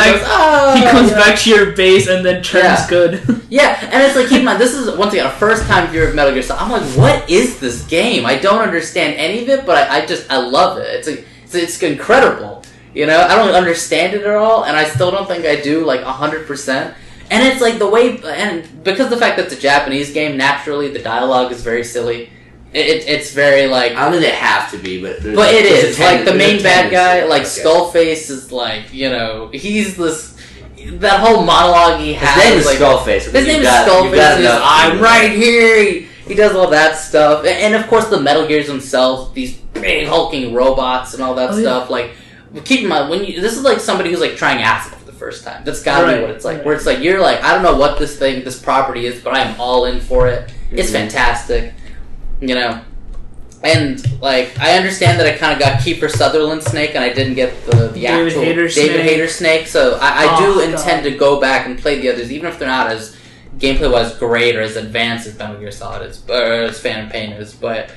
comes back to your base and then turns good. Yeah, and it's like, keep in mind, this is once again a first time viewer of Metal Gear Solid. I'm like, what is this game? I don't understand any of it, but I love it. It's incredible. I don't understand it at all, and I still don't think I do, 100%. And it's like the way, and because the fact that it's a Japanese game, naturally the dialogue is very silly. It's very like. I don't think they have to be, but it is like the main bad guy, Skullface is like he's this. That whole monologue he has. His name is Skullface. His name is Skullface. I'm right here. He does all that stuff, and of course the Metal Gears themselves, these big hulking robots and all that stuff, like. Keep in mind, this is like somebody who's like trying acid for the first time. That's gotta be what it's like. Where it's like you're like, I don't know what this property is, but I am all in for it. It's fantastic, And like, I understand that I kind of got Kiefer Sutherland Snake, and I didn't get the actual David Hayter Snake. So I do intend to go back and play the others, even if they're not as gameplay wise great or as advanced as Metal Gear Solid is, or as Phantom Pain is. But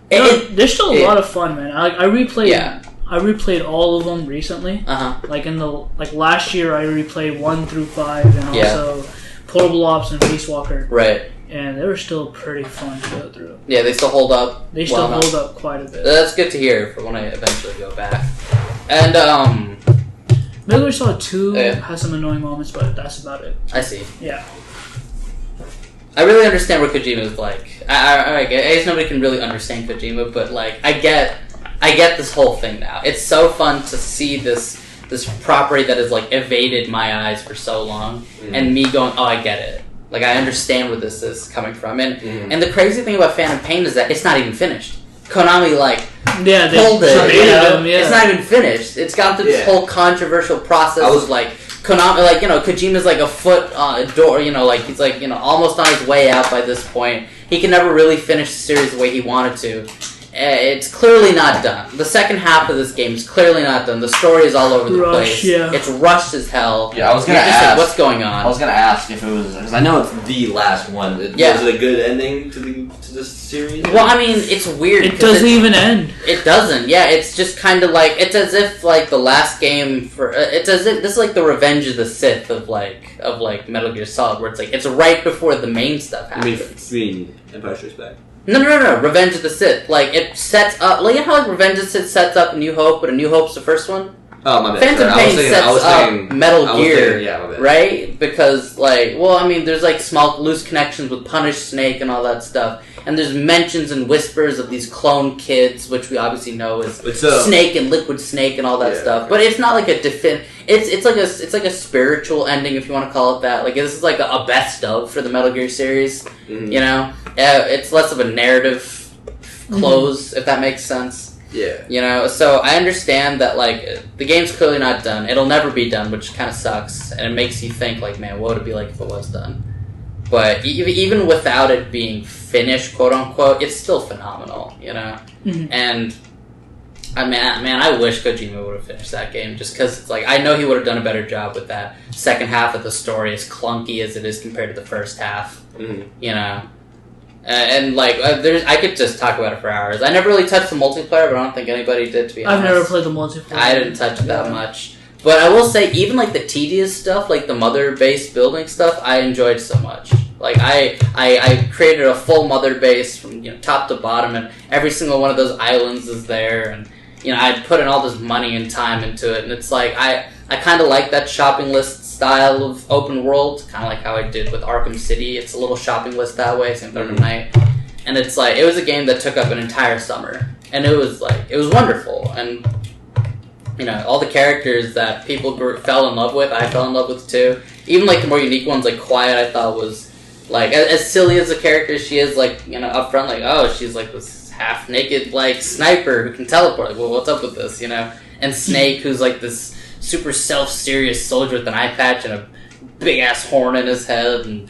they're still a lot of fun, man. I replayed. Yeah. I replayed all of them recently. Like last year, I replayed 1 through 5, and also Portable Ops and Peace Walker. Right. And they were still pretty fun to go through. Yeah, they still hold up. They still hold up quite a bit. That's good to hear for when I eventually go back. And Metal Gear Solid 2 has some annoying moments, but that's about it. I see. Yeah. I really understand what Kojima's like. I guess nobody can really understand Kojima, but like I get this whole thing now. It's so fun to see this property that has like evaded my eyes for so long, and me going, oh, I get it. Like I understand where this is coming from, and the crazy thing about Phantom Pain is that it's not even finished. Konami pulled it. It's not even finished. It's gone through this whole controversial process of like Konami, Kojima's like a foot door. He's almost on his way out by this point. He can never really finish the series the way he wanted to. It's clearly not done. The second half of this game is clearly not done. The story is all over the place. Yeah. It's rushed as hell. Yeah, I was gonna ask what's going on. I was gonna ask if it was because I know it's the last one. Was it a good ending to this series? Well, I mean, it's weird. It doesn't even end. It doesn't. Yeah, it's just kind of like it's as if like the last game for it's as if this is like the Revenge of the Sith of Metal Gear Solid, where it's like it's right before the main stuff happens. You mean Empire Strikes Back? No. Revenge of the Sith. Like, it sets up... Like, you know how Revenge of the Sith sets up New Hope, but A New Hope's the first one? Oh, my bad. Phantom Pain sets up Metal Gear, my bad. Right? Because, there's, small, loose connections with Punish Snake and all that stuff. And there's mentions and whispers of these clone kids, which we obviously know is Snake and Liquid Snake and all that stuff. But it's not like a It's like a spiritual ending, if you want to call it that. Like, this is like a best of for the Metal Gear series. Mm-hmm. It's less of a narrative close, if that makes sense. Yeah. So I understand that the game's clearly not done. It'll never be done, which kind of sucks, and it makes you think man, what would it be like if it was done? But even without it being finished, quote unquote, it's still phenomenal. Mm-hmm. And. I wish Kojima would have finished that game, just because it's I know he would have done a better job with that second half of the story, as clunky as it is compared to the first half. Mm-hmm. I could just talk about it for hours. I never really touched the multiplayer, but I don't think anybody did, to be honest. I've never played the multiplayer. I didn't touch it that much. But I will say, even the tedious stuff, the mother-based building stuff, I enjoyed so much. Like I created a full mother base from top to bottom, and every single one of those islands is there, and I put in all this money and time into it, and it's like I kind of like that shopping list style of open world, kind of like how I did with Arkham City. It's a little shopping list that way, same Third Night, and it's like it was a game that took up an entire summer, and it was wonderful, and all the characters that people fell in love with, I fell in love with too. Even like the more unique ones, like Quiet, I thought was like as silly as a character she is, like up front, like she's like this half naked like sniper who can teleport. Like, well, what's up with this, And Snake, who's like this super self-serious soldier with an eye patch and a big ass horn in his head, and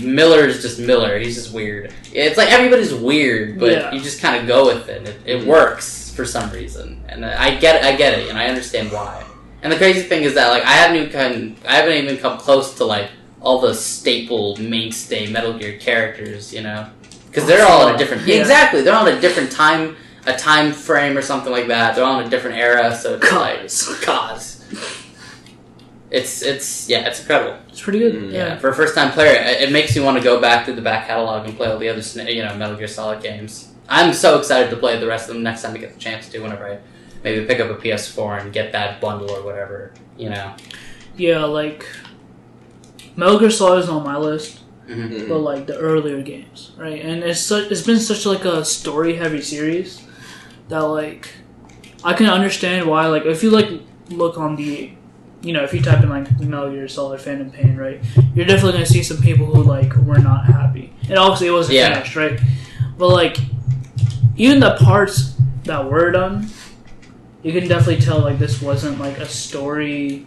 Miller is just Miller. He's just weird. It's like everybody's weird, but you just kind of go with it. It works for some reason, and I get it, and I understand why. And the crazy thing is that like I haven't even come close to like all the staple mainstay Metal Gear characters, because they're all in a different exactly. They're all in a different time frame or something like that. They're all in a different era, so it's cause. It's incredible. It's pretty good. Yeah, for a first time player, it makes you want to go back through the back catalog and play all the other Metal Gear Solid games. I'm so excited to play the rest of them next time I get the chance to. Whenever I maybe pick up a PS4 and get that bundle or whatever, Yeah, like Metal Gear Solid is on my list, but like the earlier games, right? And it's been such like a story heavy series that like I can understand why. Like if you like look on the if you type in like Metal Gear Solid Phantom Pain, right, you're definitely gonna see some people who like were not happy. And obviously it wasn't finished, right? But like even the parts that were done, you can definitely tell like this wasn't like a story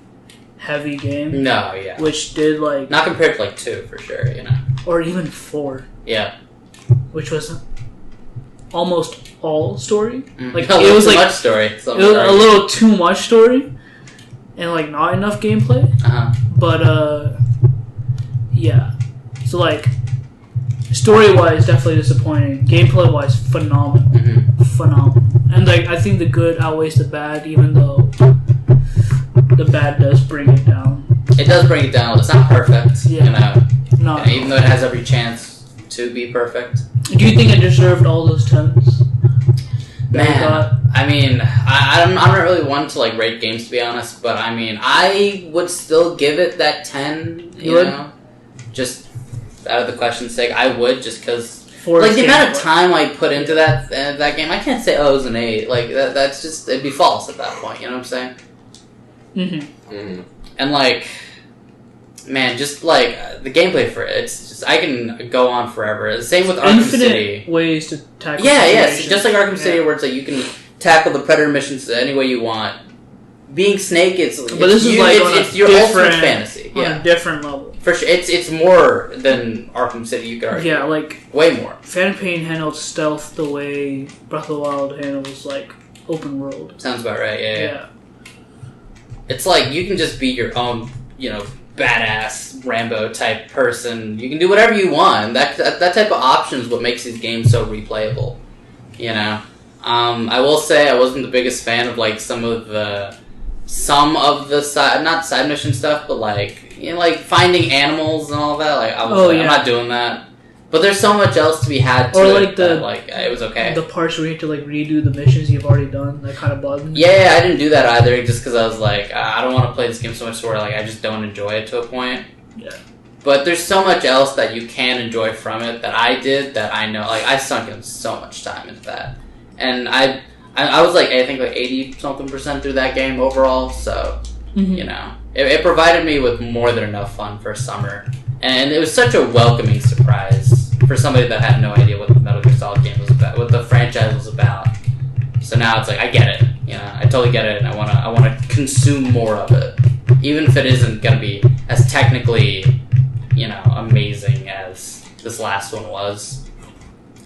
heavy game. No, yeah. Which did like not compared to like 2 for sure, or even 4. Yeah. Which was almost all story. Like it was like much story. It was a little too much story. And like not enough gameplay. But yeah. So like story wise definitely disappointing. Gameplay wise phenomenal. Phenomenal. And like I think the good outweighs the bad, even though the bad does bring it down. It does bring it down. It's not perfect. No. Even though it has every chance to be perfect. Do you think it deserved all those 10s? Man, I mean, I'm not really one to like rate games, to be honest, but I mean, I would still give it that 10. You know, just out of the question's sake, I would, just because like the amount of time I put into that game, I can't say it was an 8. Like that's just it'd be false at that point. You know what I'm saying? And like, man, just like the gameplay for it, it's just I can go on forever. The same with Arkham City. Ways to tackle. Just like Arkham City, where it's like you can tackle the Predator missions any way you want. Being Snake, it's your ultimate fantasy. On a different level. For sure, it's more than Arkham City. You could argue. Yeah, like way more. Phantom Pain handled stealth the way Breath of the Wild handles like open world. Sounds about right. Yeah. It's like you can just be your own, badass Rambo type person. You can do whatever you want. That type of option is what makes these games so replayable. I will say I wasn't the biggest fan of like some of the not side mission stuff, but like finding animals and all that. Like I'm not doing that. But there's so much else to be had to it that it was okay. The parts where you have to like redo the missions you've already done, that kind of bugged me. Yeah, I didn't do that either, just because I was like, I don't want to play this game so much where like I just don't enjoy it to a point. Yeah. But there's so much else that you can enjoy from it that I did that I know. Like I sunk in so much time into that, and I was like I think like 80-something% through that game overall. So it provided me with more than enough fun for summer. And it was such a welcoming surprise for somebody that had no idea what the Metal Gear Solid game was about, what the franchise was about. So now it's like I get it, I totally get it, and I wanna consume more of it, even if it isn't gonna be as technically, amazing as this last one was.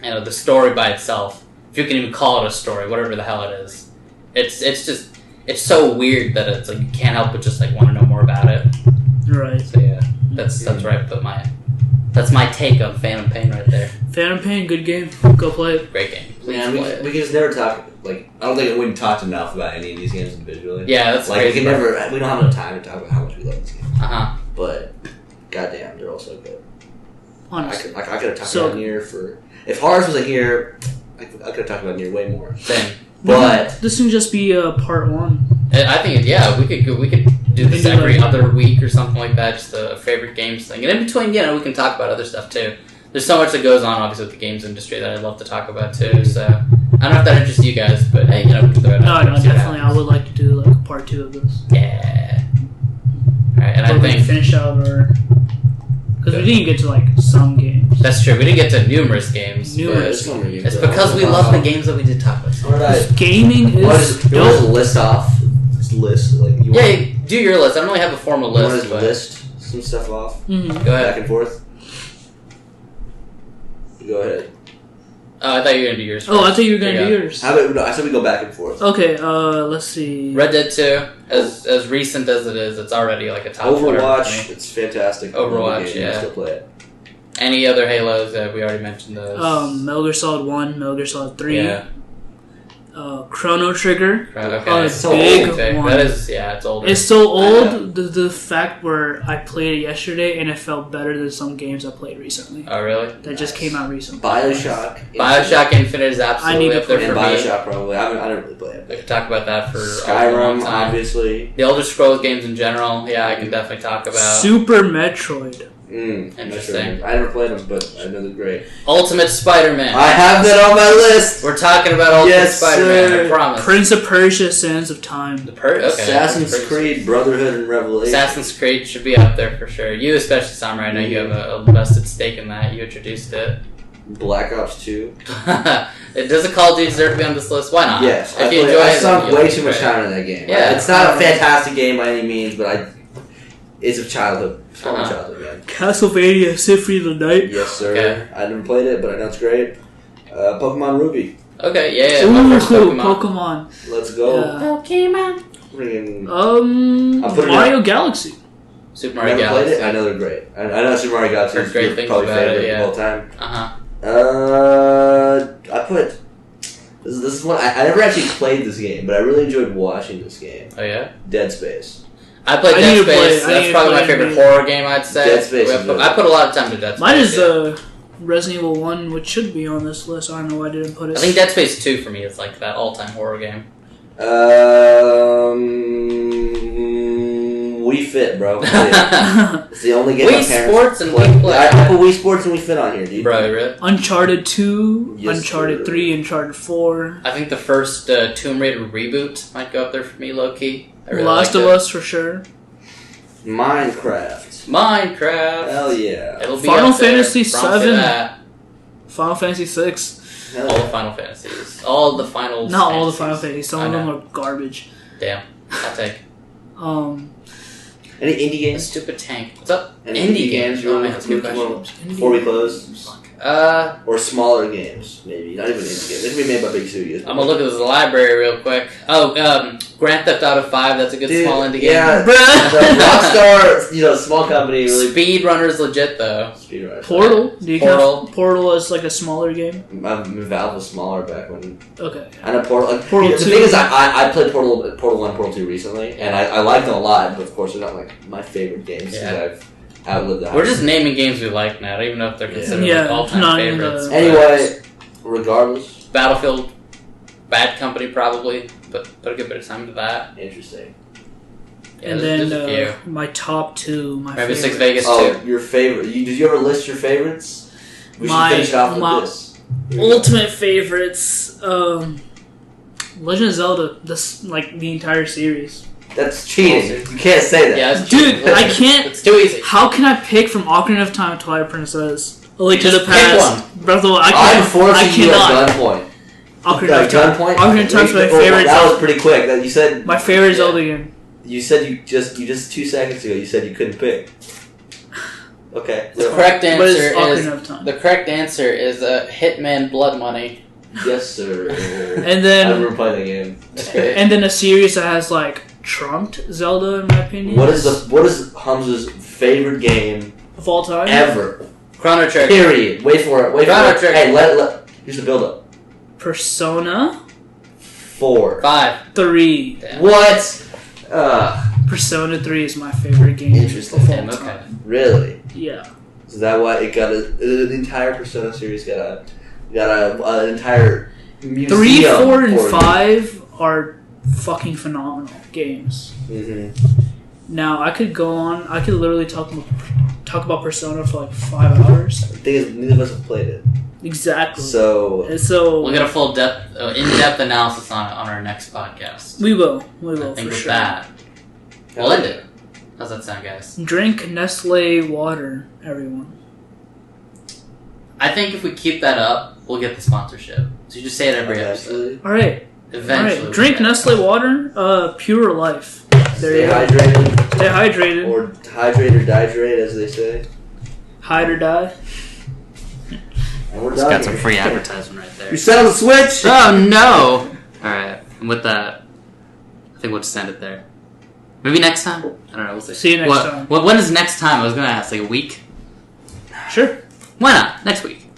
The story by itself, if you can even call it a story, whatever the hell it is, it's so weird that it's like you can't help but just like want to know more about it. Right. So yeah. That's right. That's my take on Phantom Pain right there. Phantom Pain, good game. Go play it. Great game. Please play it. We can just never talk. Like I don't think we talked enough about any of these games individually. Yeah, that's like we don't have enough time to talk about how much we love this game. Uh-huh. But goddamn, they're all so good. Honestly. I could have talked about Nier for... If Haaris wasn't here, I could have talked about Nier way more. Same. But... This can just be part 1. I think, we could do this every other week or something like that, just a favorite games thing. And in between, we can talk about other stuff too. There's so much that goes on, obviously, with the games industry that I'd love to talk about too, so... I don't know if that interests you guys, but hey, we can throw it out. No, definitely. I would like to do like part 2 of this. Yeah. Alright, and I think finish out because we didn't get to like some games. That's true. We didn't get to numerous games. It's because we love the games that we did talk about. Gaming is dope. You want to list off? Just list do your list. I don't really have a formal list. You want to list some stuff off? Mm-hmm. Go ahead. Back and forth. Go ahead. Oh, I thought you were going to do yours first. Oh, I thought you were going to do yours. How about, I said we go back and forth. Okay, let's see. Red Dead 2, as recent as it is, it's already like a top Overwatch, it's fantastic. Overwatch, I still play it. Any other Halos? We already mentioned those. Metal Gear Solid 1, Metal Gear Solid 3. Yeah. Chrono Trigger. Okay. It's so big old. That is, it's older. It's so old, the fact where I played it yesterday and it felt better than some games I played recently. Oh, really? That just came out recently. Bioshock Infinite is absolutely up there for me. Bioshock, probably. I don't really play it. We could talk about that for Skyrim, a long time. Obviously. The Elder Scrolls games in general, I can definitely talk about. Super Metroid. Interesting. I never played them, but I know they're great. Ultimate Spider-Man. I have that on my list. We're talking about Ultimate Spider-Man. I promise. Prince of Persia: Sands of Time. Assassin's Creed: Brotherhood and Revelation. Assassin's Creed should be up there for sure. You, especially, Samurai. I know you have a vested stake in that. You introduced it. Black Ops 2. Does a Call of Duty deserve to be on this list? Why not? Yes. I sunk way too much time in that game. Yeah, it's not a fantastic game by any means, but it's a childhood. Childhood, man. Castlevania Symphony of the Night. Yes, sir. Okay. I never played it, but I know it's great. Pokemon Ruby. Okay, yeah. Ooh, Pokemon. Let's go. Pokemon. Mario Galaxy. Super Mario Never Galaxy. played it. I know they're great. I know Super Mario Galaxy is great things probably about favorite it, of all time. Uh-huh. I put... This is one... I never actually played this game, but I really enjoyed watching this game. Oh, yeah? Dead Space. I played Dead Space. That's probably my favorite horror game, I'd say. Dead Space. I put a lot of time to Dead Space. Mine is Resident Evil 1, which should be on this list. I don't know why I didn't put it. I think Dead Space 2 for me is like that all-time horror game. Wii Fit, bro. It's the only game Wii Sports and Wii Play. I put Wii Sports and Wii Fit on here, dude. Bro, really? Uncharted 2, Uncharted 3, Uncharted 4. I think the first Tomb Raider reboot might go up there for me, low-key. Really Last of Us, for sure. Minecraft. Hell yeah. It'll be Final Fantasy 7. Final Fantasy 6. All the Final Fantasies. All the Final Not all the Final Fantasies. Some of them are garbage. Damn. I'll take. Any indie games? A stupid tank. What's up? Any indie games? Oh, man, that's a good question. Before we close? Or smaller games, maybe. Not even indie games. They can be made by big studios. I'm gonna look at this library real quick. Oh, Grand Theft Auto 5, that's a good small indie game. Yeah, the Rockstar, small company. Really. Speedrunner's legit, though. Speedrunner. Portal? Do you count Portal as like a smaller game? Valve was smaller back when. Okay. I know Portal. Portal 2. The thing is, I played Portal 1, Portal 2 recently, and I liked them a lot, but of course they're not like my favorite games that I've outlived that. We're just naming games we like now. I don't even know if they're considered all-time favorites. Anyway, regardless. Battlefield, Bad Company probably, but put a good bit of time into that. Interesting. Yeah, and then my top 2, my maybe favorite. 6 Vegas 2. Oh, your favorite. Did you ever list your favorites? We should finish it off with this. Ultimate favorites, Legend of Zelda, the entire series. That's cheating. You can't say that. Yeah, dude, I can't. It's too easy. How can I pick from Ocarina of Time, Twilight Princess, Link to the Pick Past, one. Breath of the Wild? I'm forcing you at gunpoint. Ocarina of Time. Gunpoint. Ocarina of Time's my favorite. That was pretty quick. That you said my favorite Zelda game. You said you just 2 seconds ago. You said you couldn't pick. Okay. The correct answer is Hitman Blood Money. Yes, sir. And then I never played that game. And then a series that has trumped Zelda in my opinion. What is Humza's favorite game of all time ever? Chrono Trigger. Period. Wait for it. Chrono Trigger. Hey, here's the build up. Persona 4. 5. 3. Damn. What? Persona 3 is my favorite game. Interesting. Of all time. Really? Yeah. Is that why it got the entire Persona series got an entire museum? 3, 4, and 5 are fucking phenomenal games. Mm-hmm. Now I could literally talk about Persona for like 5 hours. The thing is, neither of us have played it. Exactly. So we'll get a full in-depth analysis on it on our next podcast. We will. I think for with sure. that, we'll end it. How's that sound, guys? Drink Nestle water, everyone. I think if we keep that up, we'll get the sponsorship. So you just say it every episode. All right. Eventually. All right. Drink Nestle water. Pure life. Stay hydrated. Stay hydrated. Or hydrate or dihydrate, as they say. Hide or die. And we're Just done got some here. free advertisement right there. You set on the switch. Oh no! All right, and with that, I think we'll just end it there. Maybe next time. I don't know. We'll see. See you next time. When is next time? I was gonna ask, like a week. Sure. Why not? Next week.